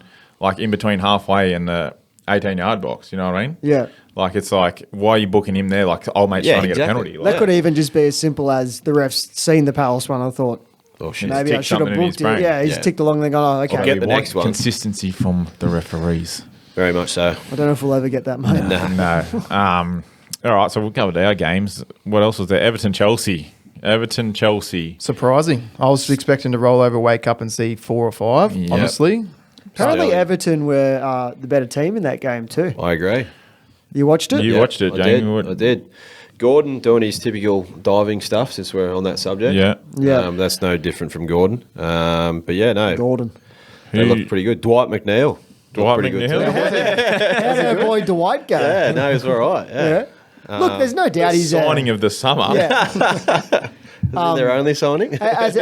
Speaker 1: in between halfway and the 18-yard box? You know what I mean?
Speaker 2: Yeah.
Speaker 1: It's why are you booking him there? Old mate's
Speaker 4: Yeah,
Speaker 1: trying to get a
Speaker 4: exactly.
Speaker 1: penalty.
Speaker 2: That could even just be as simple as the refs seen the Palace one. I thought
Speaker 4: Oh shit.
Speaker 2: maybe I
Speaker 1: ticked
Speaker 2: should have
Speaker 1: something in his
Speaker 2: booked it.
Speaker 1: brain.
Speaker 2: Yeah, he's
Speaker 4: Yeah.
Speaker 2: ticked along. They go, oh, okay.
Speaker 4: Get the
Speaker 1: We want
Speaker 4: next one.
Speaker 1: Consistency from the referees.
Speaker 4: Very much so.
Speaker 2: I don't know if we'll ever get that, mate.
Speaker 1: No. All right, so we'll cover our games. What else was there? Everton-Chelsea.
Speaker 3: Surprising. I was expecting to roll over, wake up and see 4 or 5,
Speaker 1: Yep.
Speaker 3: honestly.
Speaker 2: Apparently,
Speaker 4: Sterling.
Speaker 2: Everton were the better team in that game too.
Speaker 4: I agree.
Speaker 2: You watched it?
Speaker 1: You watched it,
Speaker 4: I
Speaker 1: Jamie?
Speaker 4: did. I did. Gordon doing his typical diving stuff, since we're on that subject.
Speaker 1: Yeah.
Speaker 2: Yeah.
Speaker 4: That's no different from Gordon. But yeah, no.
Speaker 2: Gordon.
Speaker 4: They looked pretty good. Dwight McNeil.
Speaker 1: Dwight
Speaker 4: Looked pretty good
Speaker 1: McNeil?
Speaker 4: too.
Speaker 2: How did our boy Dwight go?
Speaker 4: Yeah, no, he's all right. Yeah.
Speaker 2: Yeah. Look, there's no doubt he's
Speaker 1: Signing of the summer.
Speaker 2: Yeah.
Speaker 4: Their only signing.
Speaker 2: as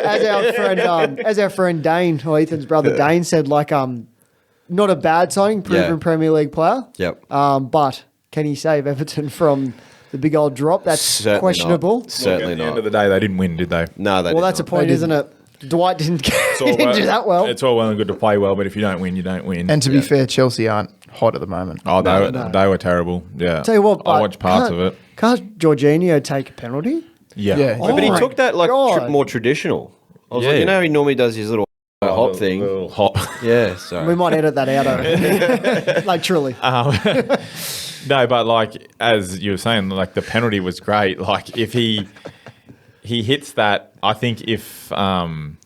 Speaker 2: our friend Dane, or Ethan's brother Dane, said, like, not a bad signing, proven
Speaker 4: Yeah.
Speaker 2: Premier League player.
Speaker 4: Yep.
Speaker 2: But can he save Everton from the big old drop? That's
Speaker 4: Certainly
Speaker 2: questionable.
Speaker 4: Not.
Speaker 1: Look,
Speaker 4: Certainly
Speaker 1: at the
Speaker 4: not.
Speaker 1: end of the day, they didn't win, did they?
Speaker 4: No, they
Speaker 2: Well,
Speaker 4: did
Speaker 2: that's a
Speaker 4: not.
Speaker 2: point,
Speaker 3: They
Speaker 2: isn't it? Dwight didn't,
Speaker 1: It's all
Speaker 2: he didn't do that well.
Speaker 1: It's all well and good to play well, but if you don't win, you don't win.
Speaker 3: And to be fair, Chelsea aren't hot at the moment.
Speaker 1: oh,
Speaker 4: No,
Speaker 1: they were terrible. Yeah.
Speaker 2: Tell you what,
Speaker 1: I
Speaker 2: but
Speaker 1: watched parts of it.
Speaker 2: Can't Jorginho take a penalty?
Speaker 1: Yeah.
Speaker 3: Yeah.
Speaker 2: Oh
Speaker 4: But he
Speaker 2: my
Speaker 4: took that like
Speaker 2: God.
Speaker 4: more traditional. I was
Speaker 1: Yeah.
Speaker 4: like, you know, how he normally does his little hop
Speaker 1: The
Speaker 4: thing.
Speaker 1: little hop.
Speaker 4: Yeah, sorry.
Speaker 2: We might edit that out. Like, truly.
Speaker 1: No, but like as you were saying, like the penalty was great. Like if he hits that, I think if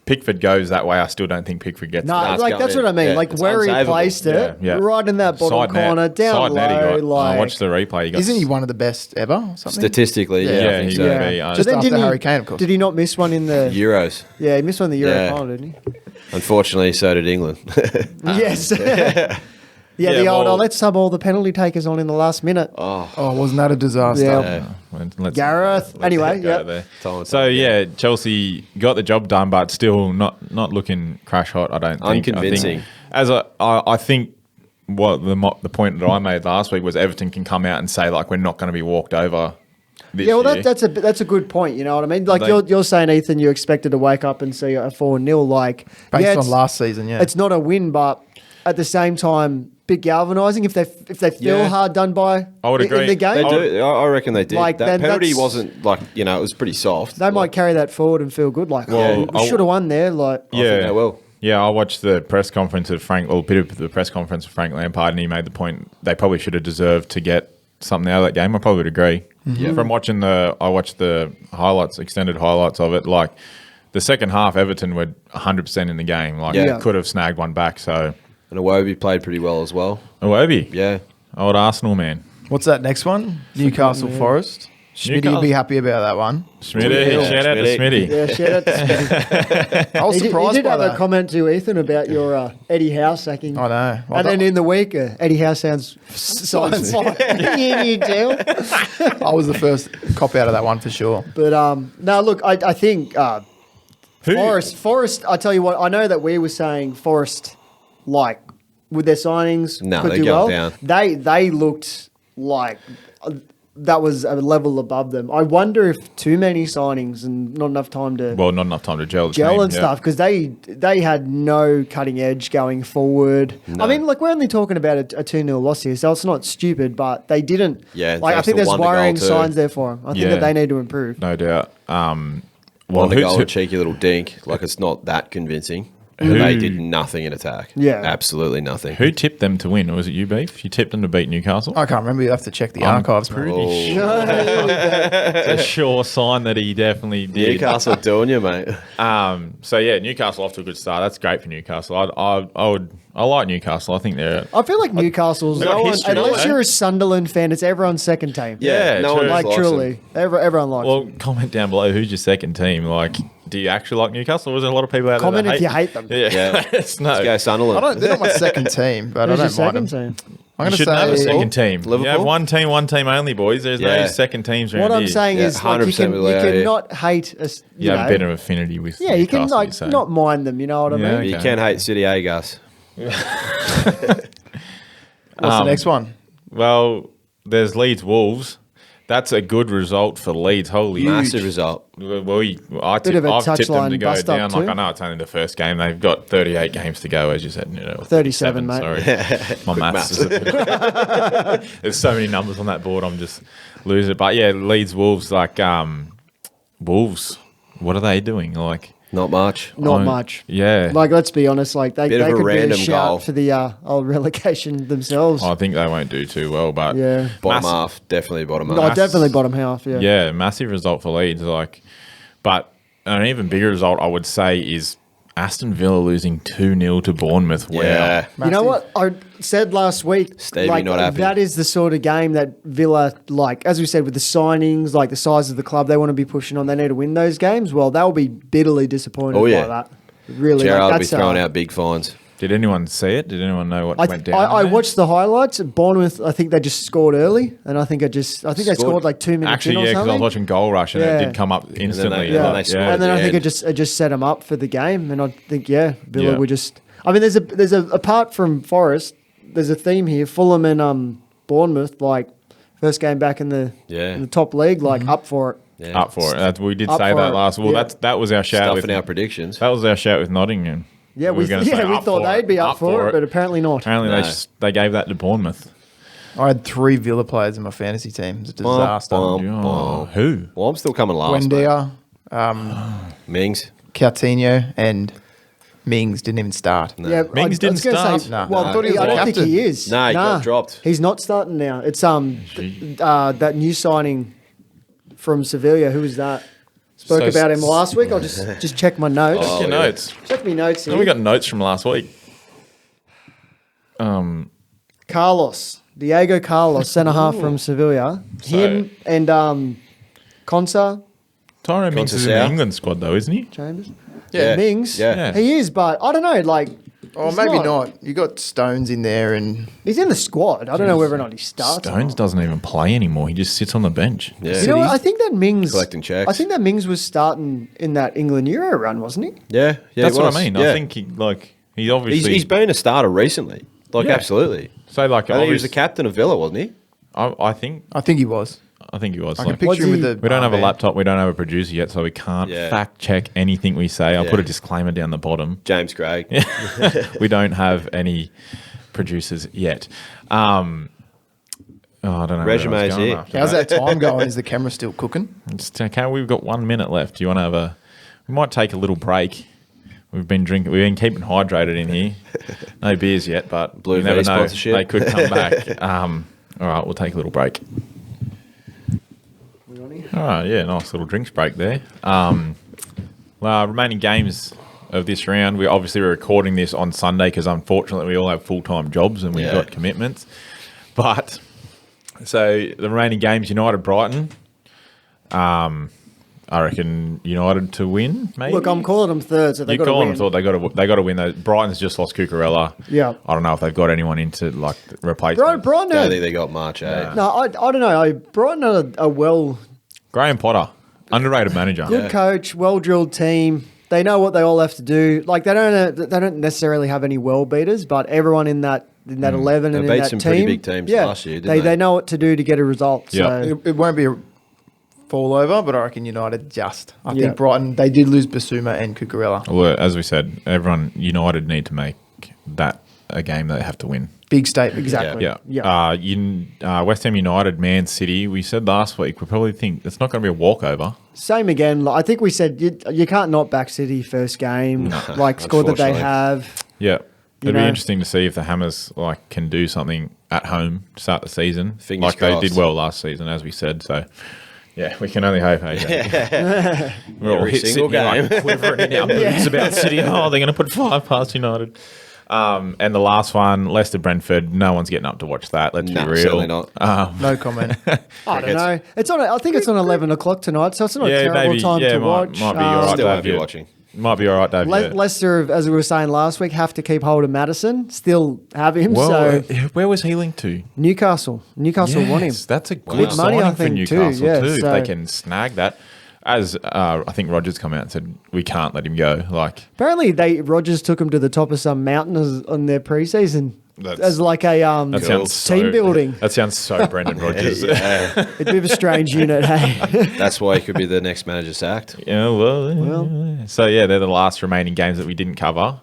Speaker 1: Pickford goes that way, I still don't think Pickford gets
Speaker 2: No,
Speaker 1: that.
Speaker 4: it's
Speaker 2: like
Speaker 4: going
Speaker 2: that's
Speaker 4: in.
Speaker 2: what I mean.
Speaker 4: Yeah,
Speaker 2: like
Speaker 4: it's
Speaker 2: where he
Speaker 4: unsavable.
Speaker 2: placed it,
Speaker 1: Yeah, yeah.
Speaker 2: right in that bottom
Speaker 1: Side net.
Speaker 2: corner, down
Speaker 1: Side net he
Speaker 2: low.
Speaker 1: got.
Speaker 2: Like,
Speaker 1: I watched the replay. He got
Speaker 3: Isn't he one of the best ever or something?
Speaker 4: Statistically, yeah,
Speaker 3: Yeah,
Speaker 4: I think
Speaker 1: he
Speaker 4: so.
Speaker 1: would
Speaker 2: yeah.
Speaker 1: be,
Speaker 3: Just
Speaker 2: But then
Speaker 3: after
Speaker 2: didn't
Speaker 3: Harry Kane, of course.
Speaker 2: Did he not miss one in the?
Speaker 4: Euros.
Speaker 2: Yeah, he missed one in the Euro
Speaker 4: Yeah.
Speaker 2: final, didn't he?
Speaker 4: Unfortunately, so did England.
Speaker 2: Yes. Yeah,
Speaker 1: Yeah,
Speaker 2: the old,
Speaker 1: well-
Speaker 2: let's sub all the penalty takers on in the last minute.
Speaker 3: Oh, wasn't that a disaster?
Speaker 2: Yeah.
Speaker 4: Yeah.
Speaker 1: Let's-
Speaker 2: Gareth.
Speaker 1: let's
Speaker 2: Anyway,
Speaker 1: go
Speaker 2: yeah.
Speaker 1: there.
Speaker 4: Time,
Speaker 1: So yeah, Chelsea got the job done, but still not looking crash hot. I don't think.
Speaker 4: Unconvincing.
Speaker 1: I think what the point that I made last week was Everton can come out and say like we're not going to be walked over. This
Speaker 2: Yeah, well,
Speaker 1: year.
Speaker 2: that's a good point. You know what I mean? Like
Speaker 1: They-
Speaker 2: you're saying, Ethan, you expected to wake up and see a 4-0. Like,
Speaker 3: Based
Speaker 2: yeah,
Speaker 3: on
Speaker 2: it's-
Speaker 3: last season, yeah.
Speaker 2: It's not a win, but at the same time, bit galvanising if they feel
Speaker 1: Yeah.
Speaker 2: hard done by
Speaker 1: I would
Speaker 2: in
Speaker 1: agree.
Speaker 2: the game.
Speaker 4: They do. I reckon they did.
Speaker 2: Like,
Speaker 4: that
Speaker 2: then
Speaker 4: penalty
Speaker 2: that's-
Speaker 4: wasn't like, you know, it was pretty soft.
Speaker 2: They might carry that forward and feel good. Like,
Speaker 1: Well,
Speaker 2: we should have won there. Like,
Speaker 4: I think they will.
Speaker 1: Yeah, I watched the press conference of a bit of the press conference of Frank Lampard, and he made the point they probably should have deserved to get something out of that game. I probably would agree.
Speaker 2: Mm-hmm.
Speaker 1: From watching I watched the highlights, extended highlights of it. Like the second half, Everton were 100% in the game. Like
Speaker 4: Yeah.
Speaker 1: could have snagged one back. So
Speaker 4: And Iwobi played pretty well as well.
Speaker 1: Iwobi,
Speaker 4: Yeah.
Speaker 1: old Arsenal man,
Speaker 3: What's that next one? Newcastle Forest. Schmitty would
Speaker 1: Newcastle.
Speaker 3: be happy about that one.
Speaker 1: Smitty,
Speaker 4: Yeah,
Speaker 1: shout out to
Speaker 4: Smitty.
Speaker 1: Smitty.
Speaker 2: yeah, shout out to
Speaker 3: I was
Speaker 2: he
Speaker 3: surprised
Speaker 2: did
Speaker 3: by
Speaker 2: have
Speaker 3: that.
Speaker 2: a comment to Ethan about your Eddie Howe sacking.
Speaker 3: I know. Well,
Speaker 2: And then in the week, Eddie Howe sounds fine. Yeah, you do.
Speaker 3: I was the first cop out of that one for sure.
Speaker 2: But no, look, I think
Speaker 1: Who-
Speaker 2: Forest. I tell you what, I know that we were saying Forest, like with their signings,
Speaker 4: No,
Speaker 2: could
Speaker 4: they're
Speaker 2: do well.
Speaker 4: going down.
Speaker 2: They looked like that was a level above them. I wonder if too many signings and not enough time to
Speaker 1: Well, not enough time to gel. the
Speaker 2: gel
Speaker 1: team,
Speaker 2: and
Speaker 1: yeah.
Speaker 2: stuff because they had no cutting edge going forward.
Speaker 4: No.
Speaker 2: I mean, like we're only talking about a 2-0 loss here, so it's not stupid, but they didn't.
Speaker 4: Yeah,
Speaker 2: like I
Speaker 4: that's
Speaker 2: think
Speaker 4: the
Speaker 2: there's
Speaker 4: wonder goal
Speaker 2: worrying
Speaker 4: too.
Speaker 2: signs there for them. I think
Speaker 1: Yeah.
Speaker 2: that they need to improve.
Speaker 1: No doubt. Well,
Speaker 4: Wonder
Speaker 1: who's-
Speaker 4: goal, a cheeky little dink. Like, it's not that convincing.
Speaker 1: Who-
Speaker 4: They did nothing in attack.
Speaker 2: Yeah.
Speaker 4: Absolutely nothing.
Speaker 1: who tipped them to win? Or was it you, Beef? You tipped them to beat Newcastle?
Speaker 3: I can't remember. You have to check the
Speaker 1: I'm
Speaker 3: archives.
Speaker 1: pretty
Speaker 4: Oh.
Speaker 1: It's a sure sign that he definitely did.
Speaker 4: Newcastle doing you, mate.
Speaker 1: So yeah, Newcastle off to a good start. That's great for Newcastle. I like Newcastle. I think they're
Speaker 2: I feel like Newcastle's,
Speaker 1: They've got history,
Speaker 2: unless
Speaker 1: don't they?
Speaker 2: you're a Sunderland fan, it's everyone's second team.
Speaker 1: Yeah,
Speaker 4: no
Speaker 1: true.
Speaker 4: one
Speaker 2: Like
Speaker 4: likes
Speaker 2: truly,
Speaker 4: them.
Speaker 2: everyone likes
Speaker 1: well.
Speaker 2: them.
Speaker 1: Comment down below who's your second team. Like, do you actually like Newcastle? Or is there a lot of people out
Speaker 2: Comment
Speaker 1: there
Speaker 2: if
Speaker 1: that
Speaker 2: you hate them.
Speaker 1: Yeah,
Speaker 4: Yeah.
Speaker 1: Let's know.
Speaker 4: Let's go Sunderland.
Speaker 3: They're not my second team, but
Speaker 2: Who's
Speaker 3: I
Speaker 2: your
Speaker 3: don't mind
Speaker 2: second
Speaker 3: them.
Speaker 2: team?
Speaker 3: I'm
Speaker 1: You
Speaker 3: going to
Speaker 1: shouldn't have a
Speaker 3: say
Speaker 1: second team.
Speaker 4: Liverpool?
Speaker 1: You have one team only, boys. There's no
Speaker 4: Yeah.
Speaker 1: second teams around
Speaker 2: What I'm
Speaker 1: here.
Speaker 2: saying
Speaker 4: Yeah,
Speaker 2: is, like, you
Speaker 4: 100%
Speaker 2: can
Speaker 4: with Leo here.
Speaker 2: cannot hate us.
Speaker 1: You have a bit of affinity with.
Speaker 2: yeah, you can
Speaker 1: Newcastle,
Speaker 2: like
Speaker 1: you say.
Speaker 2: not mind them. You know what I
Speaker 1: Yeah,
Speaker 2: mean?
Speaker 4: You
Speaker 1: Okay.
Speaker 4: can hate City, eh, Gus?
Speaker 3: what's the next one?
Speaker 1: Well, there's Leeds Wolves. That's a good result for Leeds. Holy
Speaker 4: Massive result.
Speaker 1: Well, I've
Speaker 2: Bit of a
Speaker 1: tipped them to
Speaker 2: touchline
Speaker 1: go
Speaker 2: bust up
Speaker 1: down.
Speaker 2: too.
Speaker 1: Like, I know it's only the first game. They've got 38 games to go, as you said.
Speaker 2: 37, mate.
Speaker 1: Sorry, my maths. There's so many numbers on that board. I'm just losing it. But yeah, Leeds Wolves. Like Wolves, what are they doing? Like
Speaker 4: Not much.
Speaker 2: Not much.
Speaker 1: Yeah.
Speaker 2: Like, let's be honest. Like, they
Speaker 4: Bit of a
Speaker 2: could be a
Speaker 4: random
Speaker 2: shout
Speaker 4: goal.
Speaker 2: for the old relegation themselves.
Speaker 1: I think they won't do too well, but
Speaker 2: Yeah.
Speaker 4: Bottom
Speaker 1: Massive-
Speaker 4: half, definitely bottom half.
Speaker 2: No, definitely bottom half. Yeah.
Speaker 1: yeah, massive result for Leeds. But an even bigger result, I would say, is Aston Villa losing 2-0 to Bournemouth. Wow.
Speaker 4: Yeah.
Speaker 2: You know what I said last week?
Speaker 4: Stevie
Speaker 2: like,
Speaker 4: not happy.
Speaker 2: that is the sort of game that Villa, like, as we said, with the signings, like the size of the club, they want to be pushing on. They need to win those games. Well, they'll be bitterly disappointed
Speaker 4: Oh, yeah.
Speaker 2: by that. Really,
Speaker 4: Gerrard will be
Speaker 2: that's,
Speaker 4: throwing out big fines.
Speaker 1: Did anyone see it? Did anyone know what went down?
Speaker 2: I
Speaker 1: there?
Speaker 2: watched the highlights. Bournemouth, I think they just scored early, and I think they scored like 2 minutes
Speaker 1: Actually,
Speaker 2: in or
Speaker 1: yeah, because I was
Speaker 2: something.
Speaker 1: watching Goal Rush and
Speaker 2: Yeah.
Speaker 1: it did come up instantly.
Speaker 4: they-
Speaker 2: Yeah,
Speaker 4: they scored
Speaker 2: and then
Speaker 4: at
Speaker 2: I
Speaker 4: the
Speaker 2: think
Speaker 4: end.
Speaker 2: it just set them up for the game, and I think Villa
Speaker 1: Yeah.
Speaker 2: were just. I mean, there's a apart from Forest, there's a theme here. Fulham and Bournemouth, like first game back in the top league, like up for it.
Speaker 4: Yeah.
Speaker 1: Up for it. We did
Speaker 2: Up
Speaker 1: say
Speaker 2: for
Speaker 1: that
Speaker 2: it.
Speaker 1: last. Well,
Speaker 2: Yeah.
Speaker 1: that was our shout with
Speaker 4: Stuffing our predictions.
Speaker 1: that was our shout with Nottingham.
Speaker 2: Yeah, we
Speaker 1: were gonna say up
Speaker 2: thought
Speaker 1: for
Speaker 2: they'd
Speaker 1: it,
Speaker 2: be up for it, but apparently not.
Speaker 1: apparently
Speaker 4: No.
Speaker 1: they gave that to Bournemouth.
Speaker 3: I had 3 Villa players in my fantasy team. It's a disaster.
Speaker 1: Oh, who?
Speaker 4: Well, I'm still coming last. mate.
Speaker 3: Wendia,
Speaker 4: Mings.
Speaker 3: Coutinho, and Mings didn't even start.
Speaker 2: Yeah,
Speaker 1: Mings didn't
Speaker 2: was gonna
Speaker 1: start?
Speaker 2: Say,
Speaker 3: No.
Speaker 2: well,
Speaker 3: No.
Speaker 2: I,
Speaker 3: Thought he was
Speaker 2: I
Speaker 3: the
Speaker 2: don't think
Speaker 3: captain.
Speaker 2: he is.
Speaker 4: No, he got dropped.
Speaker 2: He's not starting now. It's that new signing from Sevilla. Who was that? Spoke
Speaker 1: So-
Speaker 2: about him last week. I'll just check my notes.
Speaker 1: Check your
Speaker 4: yeah.
Speaker 1: notes.
Speaker 2: Check me notes here.
Speaker 1: Oh, we got notes from last week.
Speaker 2: Diego Carlos, centre half from Sevilla. Him and Consa
Speaker 1: Tyrone Mings is in the
Speaker 4: Conceição.
Speaker 1: England squad though, isn't he?
Speaker 2: Chambers.
Speaker 4: Yeah.
Speaker 2: Mings.
Speaker 4: Yeah.
Speaker 2: He is, but I don't know. Like,
Speaker 3: Oh,
Speaker 2: he's
Speaker 3: maybe not. You got Stones in there, and
Speaker 2: He's in the squad. I don't know whether or not he starts. or
Speaker 1: Stones
Speaker 2: not.
Speaker 1: doesn't even play anymore. He just sits on the bench.
Speaker 4: Yeah.
Speaker 2: You know what? I think that Mings
Speaker 4: Collecting checks.
Speaker 2: I think that Mings was starting in that England Euro run, wasn't he?
Speaker 4: Yeah. Yeah.
Speaker 1: That's
Speaker 4: he
Speaker 1: what
Speaker 4: was.
Speaker 1: I mean.
Speaker 4: Yeah.
Speaker 1: I think he obviously
Speaker 4: he's been a starter recently. Like,
Speaker 1: Yeah.
Speaker 4: absolutely.
Speaker 1: so like
Speaker 4: I think he was
Speaker 1: obviously,
Speaker 4: the captain of Villa, wasn't he?
Speaker 1: I think
Speaker 3: I think he was.
Speaker 1: he was.
Speaker 3: I can
Speaker 1: Like,
Speaker 3: picture
Speaker 2: Was
Speaker 3: him with
Speaker 2: he-
Speaker 3: the.
Speaker 1: we don't have a
Speaker 3: armband.
Speaker 1: laptop. We don't have a producer yet, so we can't
Speaker 4: Yeah.
Speaker 1: fact check anything we say. I'll
Speaker 4: Yeah.
Speaker 1: put a disclaimer down the bottom.
Speaker 4: James Craig.
Speaker 1: We don't have any producers yet. I don't know. where I was
Speaker 4: Resume's
Speaker 1: going
Speaker 4: here.
Speaker 1: after
Speaker 3: How's
Speaker 1: that.
Speaker 3: that time going? Is the camera still cooking?
Speaker 1: Okay, we've got 1 minute left. Do you want to have we might take a little break. We've been keeping hydrated in here. No beers yet, but
Speaker 4: Blue
Speaker 1: you never
Speaker 4: V
Speaker 1: know.
Speaker 4: sponsorship.
Speaker 1: They could come back. All right, we'll take a little break. All right, yeah, nice little drinks break there. Remaining games of this round, we're recording this on Sunday because unfortunately we all have full-time jobs and we've
Speaker 4: Yeah.
Speaker 1: got commitments. But, so the remaining games, United-Brighton, I reckon United to win, maybe?
Speaker 2: Look, I'm calling them third, so they
Speaker 1: You
Speaker 2: got to
Speaker 1: call
Speaker 2: win.
Speaker 1: them thought they got to win. Though Brighton's just lost Cucurella.
Speaker 2: Yeah.
Speaker 1: I don't know if they've got anyone in to like replace.
Speaker 2: Bro,
Speaker 1: them.
Speaker 2: Brighton.
Speaker 4: I don't
Speaker 2: had-
Speaker 4: think they got much, eh?
Speaker 2: No, I don't know. Brighton are a well
Speaker 1: Graham Potter, underrated manager.
Speaker 2: good coach, well drilled team. They know what they all have to do. Like they don't necessarily have any world beaters, but everyone in that 11
Speaker 4: They
Speaker 2: and
Speaker 4: beat
Speaker 2: in that
Speaker 4: some
Speaker 2: team,
Speaker 4: pretty big teams last year, didn't they?
Speaker 2: They know what to do to get a result.
Speaker 1: Yeah.
Speaker 2: So
Speaker 3: It won't be a fall over, but I reckon United just. I
Speaker 2: Yeah.
Speaker 3: think Brighton, they did lose Basuma and Cucurella.
Speaker 1: Well, as we said, United need to make that a game they have to win.
Speaker 3: Big statement.
Speaker 2: exactly.
Speaker 1: Yeah. West Ham United, Man City. We said last week we probably think it's not going to be a walkover.
Speaker 2: Same again. Like, I think we said you can't not back City first game. Like score that they
Speaker 4: unfortunately.
Speaker 2: have.
Speaker 1: Yeah. It'd
Speaker 2: know.
Speaker 1: be interesting to see if the Hammers can do something at home to start the season,
Speaker 4: Fingers
Speaker 1: like they
Speaker 4: crossed.
Speaker 1: did well last season, as we said. So, yeah, we can only hope. AJ. We're all
Speaker 4: Every single
Speaker 1: sitting here,
Speaker 4: game.
Speaker 1: quivering in our boots about City. Oh, they're going to put 5 past United. And the last one, Leicester Brentford. No one's getting up to watch that. Let's
Speaker 4: No,
Speaker 1: be real.
Speaker 4: certainly not.
Speaker 3: No comment.
Speaker 2: I don't know. It's on. I think it's on 11 o'clock tonight, so it's not a
Speaker 1: Yeah,
Speaker 2: terrible
Speaker 1: maybe.
Speaker 2: time
Speaker 1: Yeah,
Speaker 2: to
Speaker 1: might-
Speaker 2: watch.
Speaker 1: might be all right.
Speaker 4: Still
Speaker 1: Dave,
Speaker 4: have you
Speaker 1: yeah.
Speaker 4: watching.
Speaker 1: Might be all right, Dave. yeah.
Speaker 2: Leicester, as we were saying last week, have to keep hold of Madison. Still have him.
Speaker 1: Well,
Speaker 2: so
Speaker 1: where was he linked to?
Speaker 2: Newcastle won him.
Speaker 1: Yes, That's a good
Speaker 2: Good money,
Speaker 1: signing
Speaker 2: I
Speaker 1: for
Speaker 2: think, too,
Speaker 1: Newcastle
Speaker 2: yeah,
Speaker 1: too. If
Speaker 2: so-
Speaker 1: they can snag that, as I think Rogers come out and said, we can't let him go. Like
Speaker 2: Apparently, Rogers took him to the top of some mountain on their preseason
Speaker 1: That's-
Speaker 2: as like a
Speaker 1: that sounds so,
Speaker 2: team building.
Speaker 1: That sounds so Brendan Rodgers.
Speaker 4: Yeah,
Speaker 2: It's a bit of a strange unit. Hey,
Speaker 4: that's why he could be the next manager sacked.
Speaker 1: Yeah, well, so yeah, they're the last remaining games that we didn't cover.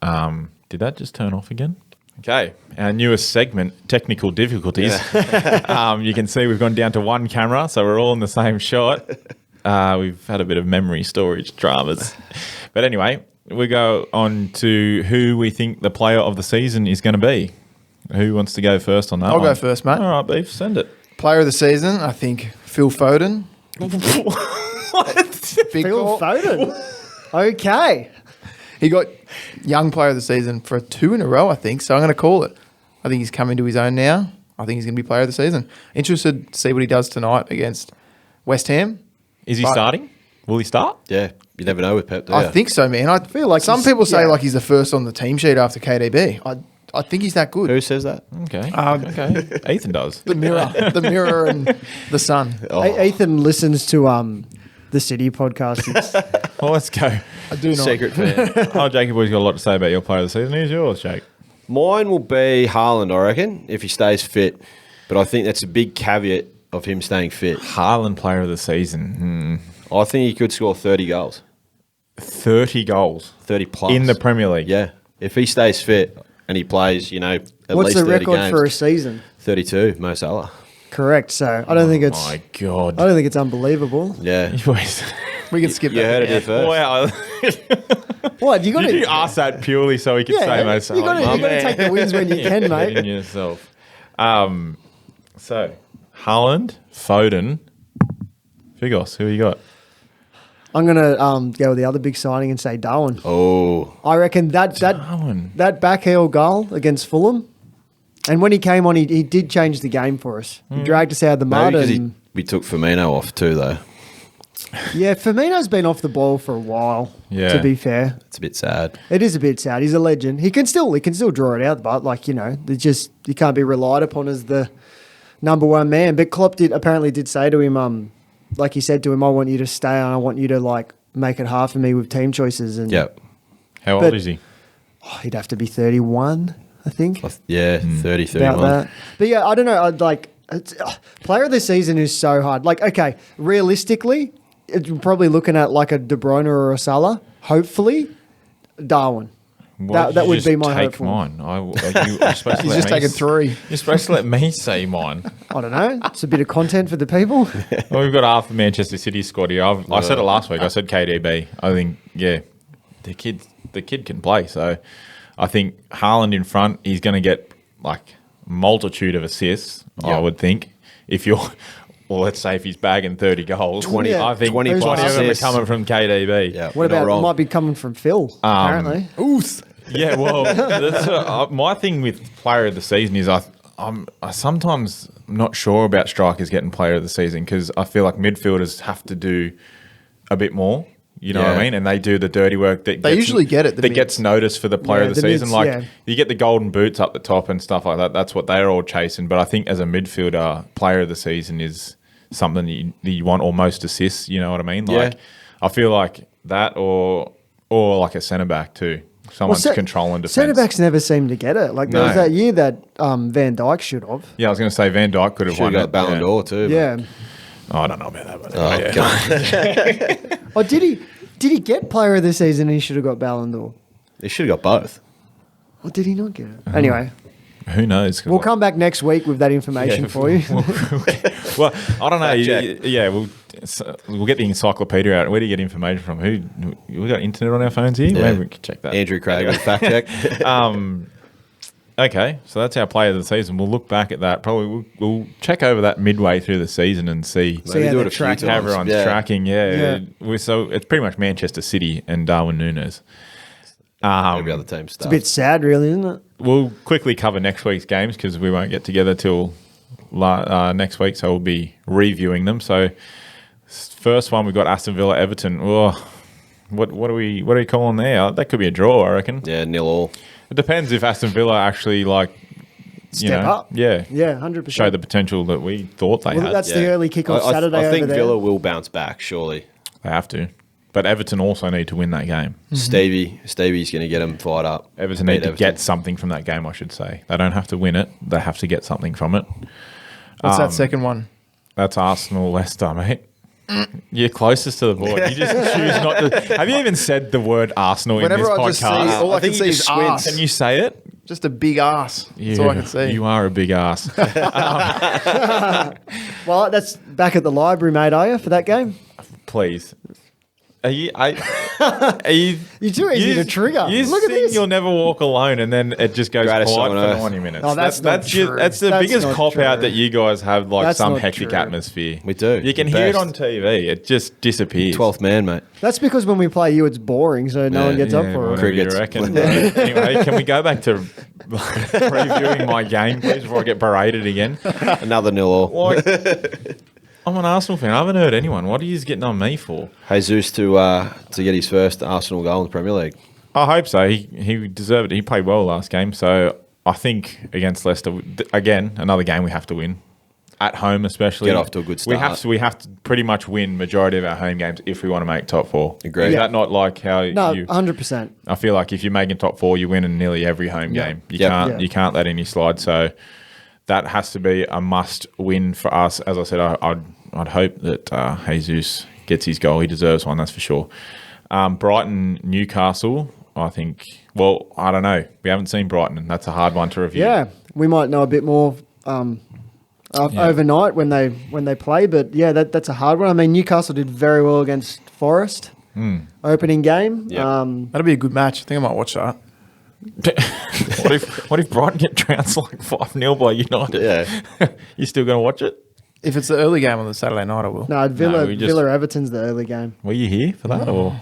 Speaker 1: Did that just turn off again? Okay, our newest segment, technical difficulties. You can see we've gone down to one camera, so we're all in the same shot. We've had a bit of memory storage dramas. But anyway, we go on to who we think the player of the season is going to be. Who wants to go first on that
Speaker 3: I'll
Speaker 1: one?
Speaker 3: go first, mate.
Speaker 1: All right, Beef, send it.
Speaker 3: Player of the season, I think Phil Foden. Big
Speaker 2: Phil
Speaker 3: call.
Speaker 2: Foden. Okay.
Speaker 3: He got young player of the season for 2 in a row, I think. So I'm going to call it. I think he's come into his own now. I think he's going to be player of the season. Interested to see what he does tonight against West Ham.
Speaker 1: Is he
Speaker 3: But-
Speaker 1: starting? Will he start?
Speaker 4: Yeah, you never know with Pep, do you?
Speaker 3: I think so, man. I
Speaker 2: feel like
Speaker 3: some
Speaker 2: he's-
Speaker 3: people say
Speaker 2: yeah.
Speaker 3: like he's the first on the team sheet after KDB. I think he's that good.
Speaker 4: Who says that?
Speaker 1: Okay.
Speaker 3: Um,
Speaker 1: Okay. Ethan does.
Speaker 3: The mirror, and the sun.
Speaker 4: Oh.
Speaker 2: Ethan listens to the City podcast. It's-
Speaker 1: Well, let's go.
Speaker 3: I do not.
Speaker 4: Secret fan.
Speaker 1: Oh, Jacob Boy's got a lot to say about your player of the season. Who's yours, Jake?
Speaker 4: Mine will be Haaland, I reckon, if he stays fit. But I think that's a big caveat of him staying fit.
Speaker 1: Haaland player of the season.
Speaker 4: I think he could score 30 goals,
Speaker 1: 30 goals
Speaker 4: 30 plus.
Speaker 1: in the Premier League.
Speaker 4: Yeah. If he stays fit and he plays, at
Speaker 2: What's
Speaker 4: least
Speaker 2: the
Speaker 4: 30
Speaker 2: record
Speaker 4: games.
Speaker 2: for a season?
Speaker 4: 32, Mo Salah.
Speaker 2: Correct. So I don't think it's.
Speaker 1: My
Speaker 2: I
Speaker 1: God.
Speaker 2: don't think it's unbelievable.
Speaker 4: Yeah.
Speaker 1: You always-
Speaker 3: We can skip
Speaker 4: You
Speaker 3: that.
Speaker 4: heard it here first.
Speaker 1: Wow.
Speaker 2: What you got
Speaker 1: Did you
Speaker 2: to?
Speaker 1: ask that purely so he could say Mo
Speaker 2: You
Speaker 1: Salah?
Speaker 2: got
Speaker 1: My
Speaker 2: to
Speaker 1: man.
Speaker 2: take the wins when you can,
Speaker 1: In
Speaker 2: mate.
Speaker 1: yourself. So, Haaland, Foden, Figos, who you got?
Speaker 2: I'm gonna go with the other big signing and say Darwin.
Speaker 4: Oh.
Speaker 2: I reckon that
Speaker 1: Darwin.
Speaker 2: that backheel goal against Fulham, and when he came on, he did change the game for us. He dragged us out of the mud.
Speaker 4: Maybe because
Speaker 2: And,
Speaker 4: we took Firmino off too, though.
Speaker 2: yeah, Firmino's been off the ball for a while.
Speaker 1: Yeah.
Speaker 2: To be fair,
Speaker 4: It's a bit sad.
Speaker 2: it is a bit sad. He's a legend. He can still draw it out, but they just you can't be relied upon as the number one man. But Klopp apparently did say to him, like he said to him, I want you to stay and I want you to make it hard for me with team choices. And
Speaker 4: Yep.
Speaker 1: How old
Speaker 2: But-
Speaker 1: is he?
Speaker 2: he'd have to be 31, I think.
Speaker 4: Yeah, 30,
Speaker 2: About
Speaker 4: 31.
Speaker 2: that. But yeah, I don't know. Player of the season is so hard. Okay, realistically, it's probably looking at like a De Bruyne or a Salah. Hopefully, Darwin.
Speaker 1: Why did
Speaker 2: that
Speaker 1: you
Speaker 2: would
Speaker 1: just
Speaker 2: be my
Speaker 1: take
Speaker 2: hopeful.
Speaker 1: mine. You're supposed to
Speaker 3: He's
Speaker 1: let
Speaker 3: just
Speaker 1: me
Speaker 3: taken 3.
Speaker 1: You're supposed to let me say mine.
Speaker 2: I don't know. It's a bit of content for the people.
Speaker 1: Well, we've got half the Manchester City squad here. I said it last week. I said KDB. I think, the kid can play. So I think Haaland in front, he's going to get multitude of assists, I would think. If you're, well, let's say if he's bagging 30 goals,
Speaker 4: 20
Speaker 2: Yeah.
Speaker 1: I think
Speaker 4: 20
Speaker 1: 20
Speaker 4: plus
Speaker 1: of them are
Speaker 4: assists.
Speaker 1: coming from KDB.
Speaker 4: Yeah,
Speaker 2: What
Speaker 4: you're not
Speaker 2: about
Speaker 4: wrong.
Speaker 2: it might be coming from Phil, apparently.
Speaker 1: Yeah, well, that's, my thing with player of the season is I'm sometimes not sure about strikers getting player of the season because I feel like midfielders have to do a bit more. You know what I
Speaker 4: Yeah.
Speaker 1: mean? And they do the dirty work that
Speaker 3: They usually get it, the
Speaker 1: that
Speaker 3: mids.
Speaker 1: gets noticed for the player
Speaker 2: Yeah,
Speaker 1: of the
Speaker 2: the
Speaker 1: season.
Speaker 2: mids, yeah.
Speaker 1: You get the golden boots up the top and stuff like that. That's what they're all chasing. But I think as a midfielder, player of the season is something that you want, or most assists. You know what I mean?
Speaker 4: Yeah.
Speaker 1: I feel like that, or like a centre back too. Someone's controlling defence.
Speaker 2: Centre backs never seem to get it. There was
Speaker 1: No.
Speaker 2: that year that Van Dijk should have.
Speaker 1: Yeah, I was going to say Van Dijk could have
Speaker 4: Should
Speaker 1: won
Speaker 4: have got
Speaker 1: it.
Speaker 4: Ballon
Speaker 1: yeah.
Speaker 4: d'Or too.
Speaker 2: Yeah.
Speaker 1: Oh, I don't know about that. But
Speaker 4: Oh,
Speaker 1: yeah.
Speaker 4: God.
Speaker 2: Oh, did he get player of the season and he should have got Ballon d'Or?
Speaker 4: They should have got both.
Speaker 2: Or did he not get it? Anyway,
Speaker 1: Who knows? 'Cause
Speaker 2: we'll come back next week with that information
Speaker 1: Yeah,
Speaker 2: for you.
Speaker 1: Well, I don't know.
Speaker 4: Fact check.
Speaker 1: Yeah, we'll get the encyclopedia out. Where do you get information from? We got internet on our phones here?
Speaker 4: Yeah.
Speaker 1: Maybe we can check that.
Speaker 4: Andrew Craig with fact check.
Speaker 1: Okay, so that's our player of the season. We'll look back at that. Probably we'll check over that midway through the season and see
Speaker 2: See
Speaker 4: Maybe
Speaker 2: how
Speaker 4: do
Speaker 2: they're
Speaker 4: it a few
Speaker 2: tracking.
Speaker 1: how
Speaker 4: times.
Speaker 1: everyone's
Speaker 4: Yeah.
Speaker 1: tracking.
Speaker 2: Yeah.
Speaker 1: So it's pretty much Manchester City and Darwin Núñez.
Speaker 4: Every other team stuff.
Speaker 2: It's a bit sad, really, isn't it?
Speaker 1: We'll quickly cover next week's games because we won't get together till next week, so we'll be reviewing them. So first one, we've got Aston Villa Everton. Oh, what are we calling there? That could be a draw, I reckon.
Speaker 4: Yeah, 0-0.
Speaker 1: It depends if Aston Villa actually
Speaker 2: Step up.
Speaker 1: Yeah,
Speaker 2: Yeah, 100%.
Speaker 1: show the potential that we thought they
Speaker 2: Well,
Speaker 1: had.
Speaker 2: that's the early kickoff Saturday
Speaker 4: I think
Speaker 2: over there.
Speaker 4: Villa will bounce back, surely.
Speaker 1: They have to, but Everton also need to win that game.
Speaker 4: Stevie's going to get them fired up.
Speaker 1: Everton
Speaker 4: Beat
Speaker 1: need to get something from that game, I should say. They don't have to win it; they have to get something from it.
Speaker 3: What's that second one?
Speaker 1: That's Arsenal Leicester, mate. You're closest to the board. You just choose not to. Have you even said the word Arsenal in this
Speaker 3: Whenever I just see,
Speaker 1: podcast?
Speaker 3: all I
Speaker 4: I
Speaker 3: can
Speaker 4: think
Speaker 3: see
Speaker 4: you
Speaker 3: is
Speaker 4: just squint.
Speaker 3: ass.
Speaker 1: Can you say it?
Speaker 3: Just a big ass. That's all I can see.
Speaker 1: You are a big ass.
Speaker 2: Well, that's back at the library, mate, are you, for that game?
Speaker 1: please. Are you? Are you?
Speaker 2: You're too easy to trigger.
Speaker 1: You
Speaker 2: Look at
Speaker 1: sing
Speaker 2: this.
Speaker 1: You'll never walk alone, and then it just goes
Speaker 4: Greatest
Speaker 1: quiet
Speaker 4: song on
Speaker 1: for
Speaker 4: earth.
Speaker 1: 90 minutes.
Speaker 2: Oh, that's not true.
Speaker 1: That's the
Speaker 2: That's
Speaker 1: biggest
Speaker 2: not
Speaker 1: cop out
Speaker 2: true.
Speaker 1: that you guys have, like
Speaker 2: That's
Speaker 1: some
Speaker 2: not
Speaker 1: hectic
Speaker 2: true.
Speaker 1: atmosphere.
Speaker 4: We do.
Speaker 1: You can
Speaker 4: The
Speaker 1: hear it
Speaker 4: best.
Speaker 1: on TV. It just disappears.
Speaker 4: 12th man, mate.
Speaker 2: That's because when we play you, it's boring, so no one gets up for it.
Speaker 1: whatever you
Speaker 4: Crickets.
Speaker 1: reckon, bro. Anyway, can we go back to previewing my game, please, before I get berated again?
Speaker 4: Another 0-0.
Speaker 1: Like, I'm an Arsenal fan. I haven't heard anyone. What are you getting on me for?
Speaker 4: Jesus to get his first Arsenal goal in the Premier League.
Speaker 1: I hope so. He deserved it. He played well last game, so I think against Leicester, again, another game we have to win. At home, especially.
Speaker 4: Get off to a good start.
Speaker 1: We have to pretty much win majority of our home games if we want to make top four.
Speaker 4: Agreed.
Speaker 1: Is
Speaker 2: Yeah.
Speaker 1: that not like how
Speaker 2: No,
Speaker 1: you...
Speaker 2: 100%.
Speaker 1: I feel like if you're making top four, you win in nearly every home game. You
Speaker 4: Yep.
Speaker 1: can't
Speaker 2: Yeah.
Speaker 1: you can't let any slide. So that has to be a must win for us. As I said, I'd hope that Jesus gets his goal. He deserves one, that's for sure. Brighton, Newcastle, I think. Well, I don't know. We haven't seen Brighton, and that's a hard one to review.
Speaker 2: Yeah, we might know a bit more overnight when they play, but yeah, that's a hard one. I mean, Newcastle did very well against Forest opening game.
Speaker 4: Yep.
Speaker 3: That'll be a good match. I think I might watch that.
Speaker 1: what if Brighton get trounced like 5-0 by United?
Speaker 4: Yeah.
Speaker 1: You still going to watch it?
Speaker 3: If it's the early game on the Saturday night, I will.
Speaker 2: No, Villa
Speaker 1: we just-
Speaker 2: Villa Everton's the early game.
Speaker 1: Were you here for that? Or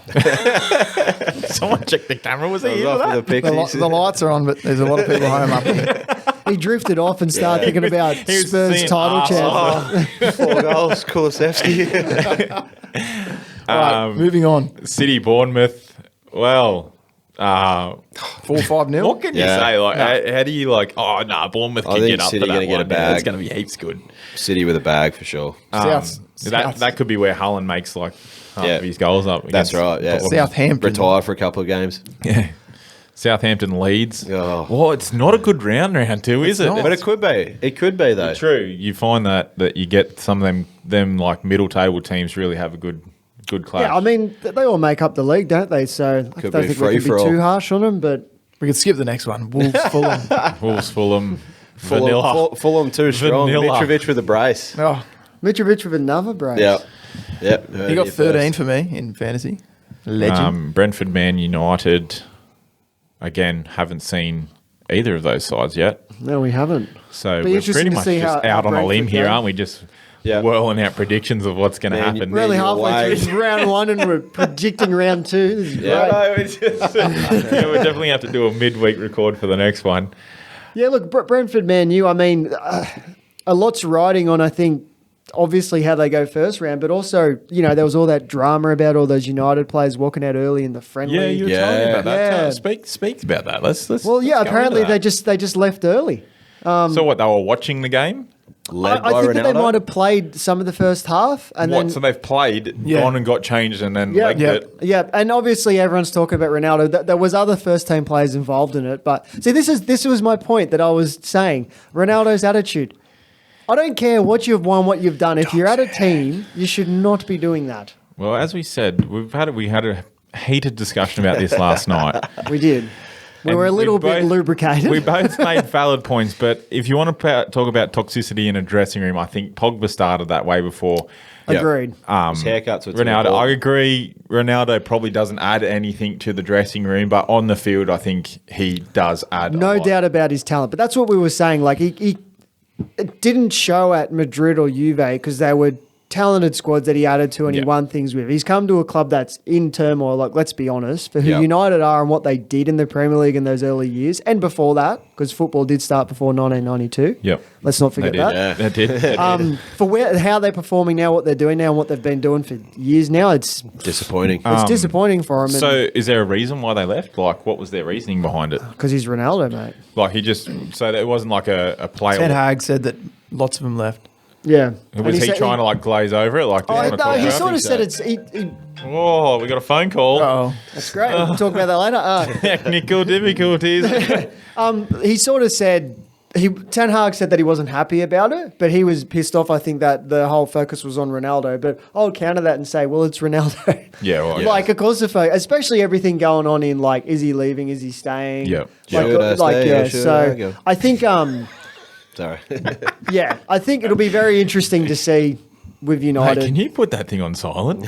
Speaker 1: someone checked the camera? Was he here for that?
Speaker 3: The lights are on, but there's a lot of people home up here.
Speaker 2: He drifted off and started thinking about
Speaker 1: he was
Speaker 2: Spurs
Speaker 1: seeing
Speaker 2: title
Speaker 1: Arsenal.
Speaker 2: chance.
Speaker 4: 4 goals, Kulusevski.
Speaker 3: All right, moving on.
Speaker 1: City, Bournemouth. Well,
Speaker 3: 4-5-0.
Speaker 1: what can you
Speaker 4: Yeah.
Speaker 1: say? Like, how do you like? Oh no, Bournemouth
Speaker 4: I
Speaker 1: can
Speaker 4: think
Speaker 1: get up
Speaker 4: City
Speaker 1: for that
Speaker 4: gonna get a
Speaker 1: one.
Speaker 4: bag.
Speaker 1: It's going to be heaps good.
Speaker 4: City with a bag for sure.
Speaker 1: That could be where Haaland makes like half
Speaker 4: Yeah.
Speaker 1: of his goals up.
Speaker 4: That's
Speaker 1: against
Speaker 4: right, yeah.
Speaker 1: Tottenham.
Speaker 3: Southampton.
Speaker 4: Retire for a couple of games.
Speaker 1: Yeah. Southampton Leeds.
Speaker 4: Oh.
Speaker 1: Well, it's not a good round two, is it?
Speaker 3: not.
Speaker 4: But it could be. It could be, though.
Speaker 1: True. You find that you get some of them like middle table teams really have a good clash.
Speaker 2: Yeah, I mean they all make up the league, don't they? So I
Speaker 4: Could
Speaker 2: don't
Speaker 4: be
Speaker 2: think we can be
Speaker 4: free-for-all.
Speaker 2: too harsh on them. But
Speaker 3: We could skip the next one. Wolves, Fulham.
Speaker 1: Wolves, Fulham, Vanilla.
Speaker 4: Fulham too strong.
Speaker 1: Vanilla.
Speaker 4: Mitrovic with a brace.
Speaker 3: Oh,
Speaker 2: Mitrovic with another brace.
Speaker 4: Yep. Yep. heard
Speaker 3: he
Speaker 4: it
Speaker 3: got
Speaker 4: here
Speaker 3: 13
Speaker 4: first.
Speaker 3: for me in fantasy. Legend.
Speaker 1: Brentford, Man United. Again, haven't seen either of those sides yet.
Speaker 2: No, we haven't.
Speaker 1: So
Speaker 2: Be
Speaker 1: we're
Speaker 2: interesting
Speaker 1: pretty
Speaker 2: to
Speaker 1: much
Speaker 2: see
Speaker 1: just
Speaker 2: how
Speaker 1: out on a limb
Speaker 2: Brentford
Speaker 1: here,
Speaker 2: go.
Speaker 1: aren't we? Just
Speaker 4: Yeah.
Speaker 1: whirling out predictions of what's going to
Speaker 4: Man,
Speaker 1: happen.
Speaker 2: We're only
Speaker 4: you're
Speaker 2: halfway
Speaker 4: away.
Speaker 2: through round one and we're predicting round two. This is
Speaker 4: Yeah.
Speaker 2: great.
Speaker 1: No, it's just, yeah, we definitely have to do a midweek record for the next one.
Speaker 2: Yeah, look, Brentford, Man U, I mean, a lot's riding on, I think, obviously how they go first round, but also, you know, there was all that drama about all those United players walking out early in the friendly.
Speaker 1: Yeah, you were
Speaker 4: Yeah.
Speaker 1: telling me about that.
Speaker 2: Yeah.
Speaker 1: Speak about that. Let's
Speaker 2: Well, yeah,
Speaker 1: let's go
Speaker 2: apparently
Speaker 1: into
Speaker 2: they
Speaker 1: that.
Speaker 2: just left early.
Speaker 1: So what? They were watching the game.
Speaker 4: Led
Speaker 2: I
Speaker 4: by
Speaker 2: think that they
Speaker 4: Ronaldo.
Speaker 2: might have played some of the first half, and
Speaker 1: What?
Speaker 2: then
Speaker 1: So they've played,
Speaker 3: Yeah.
Speaker 1: gone and got changed, and then legged
Speaker 3: yeah.
Speaker 1: it.
Speaker 2: yeah, and obviously everyone's talking about Ronaldo. There was other first team players involved in it, but see, this was my point that I was saying. Ronaldo's attitude. I don't care what you've won, what you've done. If you're at a team, you should not be doing that.
Speaker 1: Well, as we said, we had a heated discussion about this last night.
Speaker 2: We did. We
Speaker 1: And
Speaker 2: were a little bit
Speaker 1: both-
Speaker 2: lubricated.
Speaker 1: We both made valid points, but if you want to talk about toxicity in a dressing room, I think Pogba started that way before.
Speaker 2: Agreed.
Speaker 4: His haircuts were too
Speaker 1: Ronaldo, I
Speaker 4: important.
Speaker 1: agree. Ronaldo probably doesn't add anything to the dressing room, but on the field, I think he does add.
Speaker 2: No
Speaker 1: a lot.
Speaker 2: doubt about his talent, but that's what we were saying. Like he it didn't show at Madrid or Juve because they were talented squads that he added to and
Speaker 1: Yeah.
Speaker 2: he won things with. He's come to a club that's in turmoil. Like, let's be honest, for who
Speaker 4: Yeah.
Speaker 2: United are and what they did in the Premier League in those early years and before that, because football did start before 1992.
Speaker 1: Yep.
Speaker 2: Let's not forget
Speaker 1: They did.
Speaker 2: that.
Speaker 4: Yeah.
Speaker 1: They did. They did.
Speaker 2: For how they're performing now, what they're doing now, and what they've been doing for years now, it's
Speaker 4: Disappointing.
Speaker 2: disappointing for him.
Speaker 1: So, is there a reason why they left? Like, what was their reasoning behind it?
Speaker 2: Because he's Ronaldo, mate.
Speaker 1: Like, he just so that it wasn't like a player.
Speaker 3: Ten Hag said that lots of them left.
Speaker 2: Yeah.
Speaker 1: Was he trying to like glaze over it? Like, do you
Speaker 2: Oh,
Speaker 1: want to
Speaker 2: no,
Speaker 1: talk
Speaker 2: he
Speaker 1: about
Speaker 2: sort
Speaker 1: it?
Speaker 2: of said it's. He,
Speaker 1: Oh, we got a phone call.
Speaker 3: Oh,
Speaker 2: that's great. We'll talk about that later.
Speaker 1: Technical difficulties.
Speaker 2: He sort of said Ten Hag said that he wasn't happy about it, but he was pissed off. I think that the whole focus was on Ronaldo. But I'll counter that and say, well, it's Ronaldo.
Speaker 1: Yeah, well, yeah.
Speaker 2: Like, of course, especially everything going on in like, is he leaving? Is he staying?
Speaker 1: Yeah.
Speaker 4: Should I stay or
Speaker 2: yeah.
Speaker 4: should I
Speaker 2: So
Speaker 4: go?
Speaker 2: I think,
Speaker 4: Sorry.
Speaker 2: yeah, I think it'll be very interesting to see with
Speaker 1: Hey,
Speaker 2: United.
Speaker 1: can you put that thing on silent?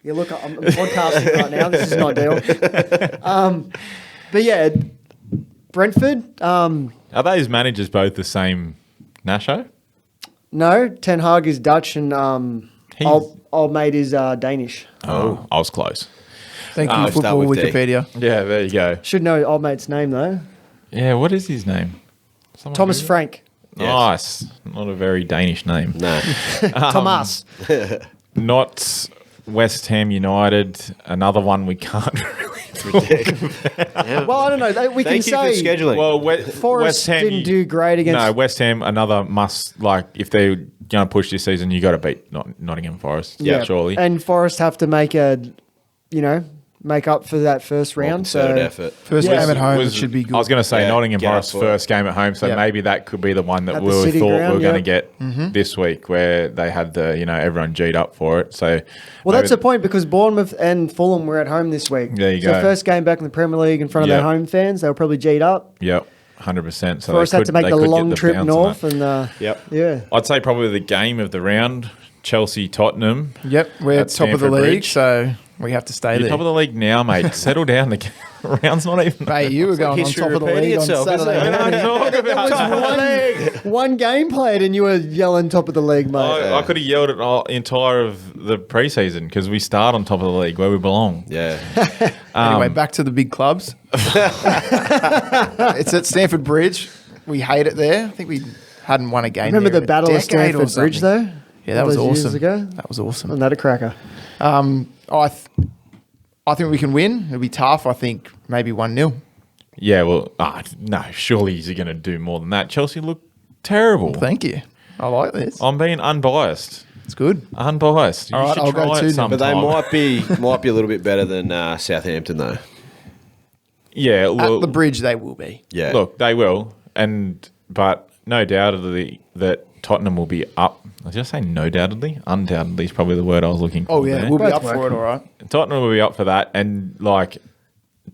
Speaker 2: Yeah, look, I'm podcasting right now. This is not ideal. But yeah, Brentford.
Speaker 1: Are those managers both the same Nasho?
Speaker 2: No, Ten Hag is Dutch and
Speaker 1: He's-
Speaker 2: old mate is Danish.
Speaker 1: Oh, I was close.
Speaker 3: Thank you,
Speaker 4: I'll start
Speaker 3: Football
Speaker 4: with D.
Speaker 3: Wikipedia.
Speaker 1: Yeah, there you go.
Speaker 2: Should know old mate's name though.
Speaker 1: Yeah, what is his name? Someone
Speaker 2: Thomas
Speaker 1: Google?
Speaker 2: Frank.
Speaker 1: Nice. Not a very Danish name.
Speaker 4: No.
Speaker 2: Thomas.
Speaker 1: Not West Ham United. Another one we can't really
Speaker 2: Well, I don't know. We can
Speaker 4: Thank you for
Speaker 2: say
Speaker 4: scheduling.
Speaker 1: Well,
Speaker 2: Forest didn't do great against.
Speaker 1: No, West Ham, another must, like, if they're going to push this season, you got to beat Nottingham Forest. Yeah, surely.
Speaker 2: And Forest have to make make up for that first round.
Speaker 4: Concerted
Speaker 2: So
Speaker 4: effort.
Speaker 3: First
Speaker 2: Yeah.
Speaker 3: game at home,
Speaker 1: Was-
Speaker 3: it should be good.
Speaker 1: I was going to say
Speaker 4: Yeah,
Speaker 1: Nottingham
Speaker 4: get up
Speaker 1: Forest
Speaker 4: for
Speaker 1: first game at home, so
Speaker 3: Yeah.
Speaker 1: maybe that could be the one that
Speaker 2: At
Speaker 1: we
Speaker 2: the City
Speaker 1: thought we
Speaker 2: ground,
Speaker 1: were going to
Speaker 2: yeah.
Speaker 1: get this week, where they had the everyone G'd up for it. So
Speaker 2: well,
Speaker 1: maybe
Speaker 2: that's the point because Bournemouth and Fulham were at home this week.
Speaker 1: There you
Speaker 2: so
Speaker 1: go.
Speaker 2: first game back in the Premier League in front of
Speaker 1: Yep.
Speaker 2: their home fans. They were probably G'd up.
Speaker 1: Yep, 100%. So
Speaker 2: Forest
Speaker 1: they
Speaker 2: had to make
Speaker 1: they
Speaker 2: the
Speaker 1: could get
Speaker 2: long
Speaker 1: the
Speaker 2: trip
Speaker 1: bounce on
Speaker 2: north,
Speaker 1: that.
Speaker 2: and
Speaker 4: Yep.
Speaker 2: yeah.
Speaker 1: I'd say probably the game of the round, Chelsea-Tottenham.
Speaker 3: Yep, we're
Speaker 1: at
Speaker 3: top of the
Speaker 1: Stamford
Speaker 3: league,
Speaker 1: Bridge.
Speaker 3: so we have to stay
Speaker 1: You're
Speaker 3: there.
Speaker 1: top of the league now, mate. Settle down. The round's not even.
Speaker 3: Mate, you were going on
Speaker 4: history
Speaker 3: top of the
Speaker 4: repeating
Speaker 3: league on
Speaker 4: itself, isn't
Speaker 3: Saturday.
Speaker 4: it?
Speaker 1: When I
Speaker 3: morning.
Speaker 1: talk about top of the league.
Speaker 2: One game played, and you were yelling top of the league, mate.
Speaker 1: I could have yelled it all entire of the preseason because we start on top of the league where we belong.
Speaker 4: Yeah.
Speaker 3: Anyway, back to the big clubs. It's at Stamford Bridge. We hate it there. I think we hadn't won a game.
Speaker 2: Remember
Speaker 3: there
Speaker 2: the
Speaker 3: in a
Speaker 2: Battle of
Speaker 3: decade or
Speaker 2: Stamford Bridge,
Speaker 3: something.
Speaker 2: though?
Speaker 3: Yeah, that
Speaker 2: All
Speaker 3: was
Speaker 2: those years
Speaker 3: awesome.
Speaker 2: ago?
Speaker 3: That was awesome.
Speaker 2: Wasn't that a cracker?
Speaker 3: I think we can win. It'll be tough. I think maybe 1-0.
Speaker 1: Yeah, well, no, surely he's going to do more than that. Chelsea look terrible.
Speaker 3: Thank you. I like this.
Speaker 1: I'm being unbiased.
Speaker 3: It's good.
Speaker 1: Unbiased. You
Speaker 3: All right,
Speaker 1: should
Speaker 3: I'll go
Speaker 1: try
Speaker 3: 2-0.
Speaker 1: it sometime.
Speaker 4: But they might be a little bit better than Southampton, though.
Speaker 1: Yeah, well,
Speaker 3: At the Bridge, they will be.
Speaker 4: Yeah.
Speaker 1: look, they will, but no doubtedly that Tottenham will be up. I was just saying no doubtedly. Undoubtedly is probably the word I was looking for.
Speaker 3: Oh, yeah.
Speaker 1: there.
Speaker 3: We'll be
Speaker 2: Both
Speaker 3: up for
Speaker 2: work.
Speaker 3: it, all right.
Speaker 1: Tottenham will be up for that, and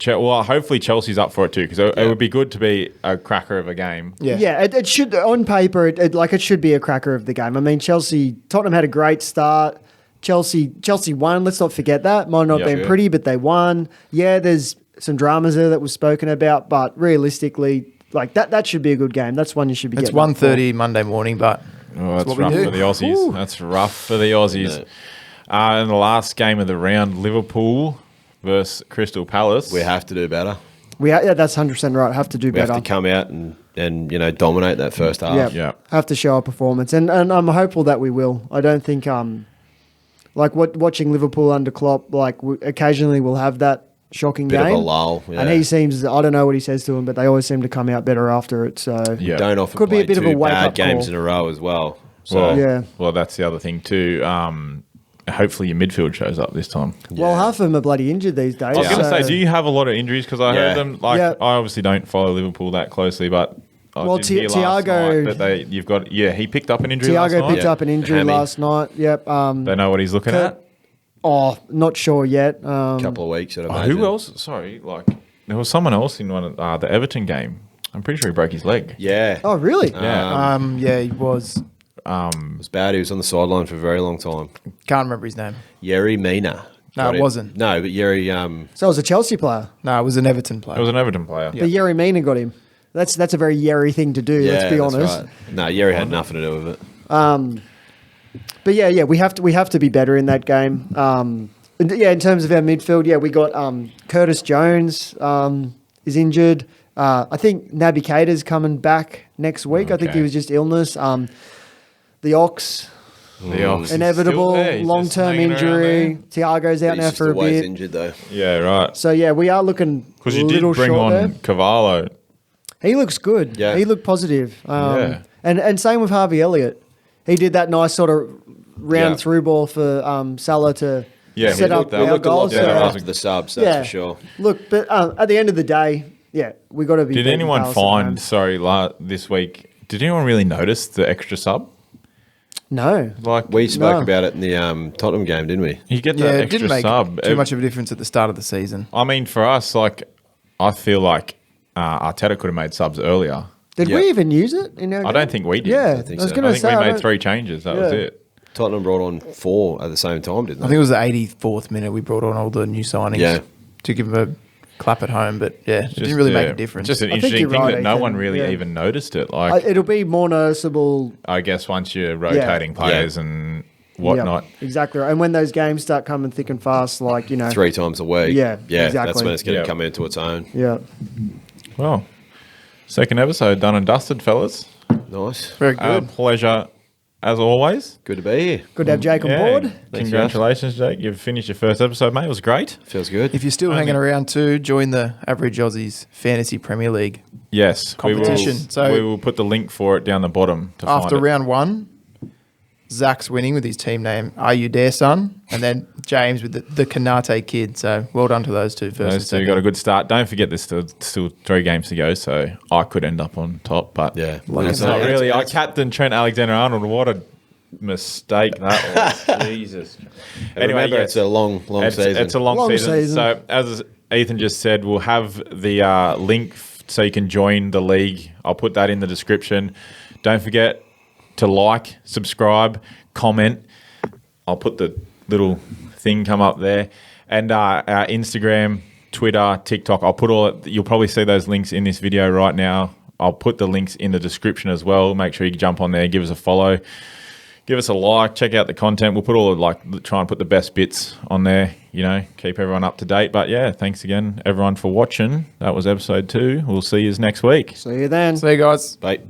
Speaker 1: hopefully Chelsea's up for it too, because it would be good to be a cracker of a game.
Speaker 3: Yeah.
Speaker 2: Yeah, it should, on paper, it should be a cracker of the game. I mean, Tottenham had a great start. Chelsea won. Let's not forget that. Might not have
Speaker 1: Yeah,
Speaker 2: been
Speaker 1: sure.
Speaker 2: pretty, but they won. Yeah, there's some dramas there that was spoken about, but realistically, like that should be a good game. That's one you should be
Speaker 3: It's
Speaker 2: getting up for.
Speaker 3: 1:30 Monday morning, but
Speaker 1: Oh, that's
Speaker 3: what we
Speaker 1: rough
Speaker 3: do.
Speaker 1: for the Aussies.
Speaker 2: Ooh.
Speaker 1: That's rough for the Aussies.
Speaker 4: No.
Speaker 1: And the last game of the round, Liverpool versus Crystal Palace.
Speaker 4: We have to do better.
Speaker 2: Yeah, that's 100% right. Have to do
Speaker 4: We
Speaker 2: better.
Speaker 4: have to come out and dominate that first half.
Speaker 2: Yeah,
Speaker 1: Yeah.
Speaker 2: have to show a performance, and I'm hopeful that we will. I don't think watching Liverpool under Klopp, occasionally we'll have that shocking
Speaker 4: Bit
Speaker 2: game.
Speaker 4: of a lull. Yeah.
Speaker 2: And he seems, I don't know what he says to him, but they always seem to come out better after it. So
Speaker 1: Yeah.
Speaker 4: Don't often
Speaker 2: Could be
Speaker 4: play
Speaker 2: a bit of
Speaker 4: two
Speaker 2: a wake-up
Speaker 4: bad games
Speaker 2: call.
Speaker 4: in a row as well. So
Speaker 1: Well,
Speaker 2: Yeah.
Speaker 1: well, that's the other thing too. Hopefully your midfield shows up this time.
Speaker 2: well, half of them are bloody injured these days.
Speaker 1: I was going to
Speaker 2: so-
Speaker 1: say, do you have a lot of injuries? Because I
Speaker 4: Yeah.
Speaker 1: heard them.
Speaker 2: Yeah.
Speaker 1: I obviously don't follow Liverpool that closely, but I
Speaker 2: Well,
Speaker 1: did hear last
Speaker 2: Thiago-
Speaker 1: night that you've got. Yeah, he picked up an injury last
Speaker 2: Thiago
Speaker 1: night.
Speaker 2: picked up an injury
Speaker 4: Hammy.
Speaker 2: last night. Yep.
Speaker 1: They know what he's looking
Speaker 2: Kurt-
Speaker 1: at.
Speaker 2: Not sure yet.
Speaker 4: couple of weeks, I'd
Speaker 1: Oh,
Speaker 4: imagine.
Speaker 1: who else? Sorry, there was someone else in one of the Everton game. I'm pretty sure he broke his leg.
Speaker 4: Yeah.
Speaker 2: Oh, really?
Speaker 1: Yeah.
Speaker 3: yeah, he was.
Speaker 4: It was bad. He was on the sideline for a very long time.
Speaker 3: Can't remember his name.
Speaker 4: Yerry Mina.
Speaker 3: No,
Speaker 4: Got
Speaker 3: it wasn't.
Speaker 4: No, but Yerry.
Speaker 2: So it was a Chelsea player.
Speaker 3: No, it was an Everton player.
Speaker 1: It was an Everton player.
Speaker 3: Yeah.
Speaker 2: But Yerry Mina got him. That's a very Yerry thing to do. Let's be
Speaker 4: that's
Speaker 2: honest.
Speaker 4: right. No, Yerry had nothing to do with it.
Speaker 2: But yeah, we have to be better in that game. And yeah, in terms of our midfield, yeah, we got Curtis Jones is injured. I think Naby Keita's coming back next week. I think
Speaker 1: Okay.
Speaker 2: he was just illness. The Ox,
Speaker 1: The Ox is
Speaker 2: inevitable
Speaker 1: still there. He's just
Speaker 2: long-term
Speaker 1: hanging around
Speaker 2: injury. Tiago's out
Speaker 4: He's
Speaker 2: now
Speaker 4: just
Speaker 2: for a
Speaker 4: always
Speaker 2: bit.
Speaker 4: injured though.
Speaker 1: there. Yeah, right.
Speaker 2: So yeah, we are looking a
Speaker 1: Because you did
Speaker 2: little
Speaker 1: bring
Speaker 2: short
Speaker 1: on
Speaker 2: there.
Speaker 1: Cavallo.
Speaker 2: He looks good.
Speaker 4: Yeah.
Speaker 2: He looked positive.
Speaker 1: Yeah.
Speaker 2: And same with Harvey Elliott. He did that nice sort of round
Speaker 4: Yeah.
Speaker 2: through ball for Salah to
Speaker 1: Yeah,
Speaker 2: set
Speaker 1: he
Speaker 2: up
Speaker 1: looked that.
Speaker 2: our
Speaker 1: He
Speaker 4: Looked a lot
Speaker 2: goals.
Speaker 4: better
Speaker 1: Yeah,
Speaker 2: So,
Speaker 4: after the subs, that's for sure.
Speaker 2: Look, but at the end of the day, yeah, we got to be.
Speaker 1: Did
Speaker 2: beating
Speaker 1: anyone
Speaker 2: Palace at home.
Speaker 1: find? Sorry, this week. Did anyone really notice the extra sub?
Speaker 2: No.
Speaker 1: Like
Speaker 4: We spoke
Speaker 2: No.
Speaker 4: about it in the Tottenham game, didn't we?
Speaker 1: you get
Speaker 3: Yeah,
Speaker 1: that
Speaker 3: it
Speaker 1: extra
Speaker 3: didn't make
Speaker 1: sub.
Speaker 3: too much of a difference at the start of the season.
Speaker 1: I mean, for us, I feel like Arteta could have made subs earlier.
Speaker 2: Did
Speaker 4: Yep.
Speaker 2: we even use it in our
Speaker 1: I
Speaker 2: game?
Speaker 1: don't think we did.
Speaker 2: Yeah,
Speaker 4: I think
Speaker 2: I was
Speaker 4: so.
Speaker 2: going
Speaker 1: I
Speaker 2: to
Speaker 1: think
Speaker 2: say.
Speaker 1: we
Speaker 2: I
Speaker 1: made
Speaker 2: don't-
Speaker 1: 3 changes. That was
Speaker 2: Yeah.
Speaker 1: it.
Speaker 4: Tottenham brought on 4 at the same time, didn't they?
Speaker 3: I think it was the 84th minute we brought on all the new signings
Speaker 4: Yeah.
Speaker 3: to give them a clap at home. But yeah, it didn't really make a difference.
Speaker 1: Just an
Speaker 2: I think
Speaker 1: interesting
Speaker 2: you're
Speaker 1: thing
Speaker 2: right,
Speaker 1: that no
Speaker 2: Ethan.
Speaker 1: one really
Speaker 2: Yeah.
Speaker 1: even noticed it. Like,
Speaker 2: It'll be more noticeable.
Speaker 1: I guess once you're rotating players and whatnot.
Speaker 2: Yeah, exactly right. And when those games start coming thick and fast, like,
Speaker 4: 3 times a week.
Speaker 2: Yeah,
Speaker 4: That's
Speaker 2: exactly.
Speaker 4: when it's going to
Speaker 1: Yeah.
Speaker 4: come into its own.
Speaker 2: Yeah.
Speaker 1: Well, second episode done and dusted, fellas.
Speaker 4: Nice.
Speaker 3: Very good.
Speaker 1: Pleasure as always.
Speaker 4: Good to be here.
Speaker 2: Good to have Jake on board.
Speaker 1: Congratulations, Jake. You've finished your first episode, mate. It was great.
Speaker 4: Feels good.
Speaker 3: If you're still hanging around too, join the Average Aussies Fantasy Premier League.
Speaker 1: Yes.
Speaker 3: Competition. So-
Speaker 1: we will put the link for it down the bottom to
Speaker 3: After
Speaker 1: find it.
Speaker 3: round 1, Zach's winning with his team name, Are You Dare Son? And then James with the Kanate Kid. So well done to those two first and
Speaker 1: Those two
Speaker 3: second.
Speaker 1: got a good start. Don't forget there's still 3 games to go, so I could end up on top, but
Speaker 4: Yeah.
Speaker 1: it's not really. I captained Trent Alexander-Arnold. What a mistake that was. Jesus.
Speaker 4: Anyway,
Speaker 1: yes.
Speaker 4: it's a long season.
Speaker 1: It's a long
Speaker 2: Long
Speaker 1: season.
Speaker 2: season.
Speaker 1: So as Ethan just said, we'll have the link so you can join the league. I'll put that in the description. Don't forget to like, subscribe, comment. I'll put the little thing come up there. And our Instagram, Twitter, TikTok, I'll put you'll probably see those links in this video right now. I'll put the links in the description as well. Make sure you jump on there, give us a follow. Give us a like, check out the content. We'll put try and put the best bits on there, keep everyone up to date. But yeah, thanks again, everyone, for watching. That was episode 2. We'll see you next week.
Speaker 2: See you then.
Speaker 3: See you guys.
Speaker 4: Bye.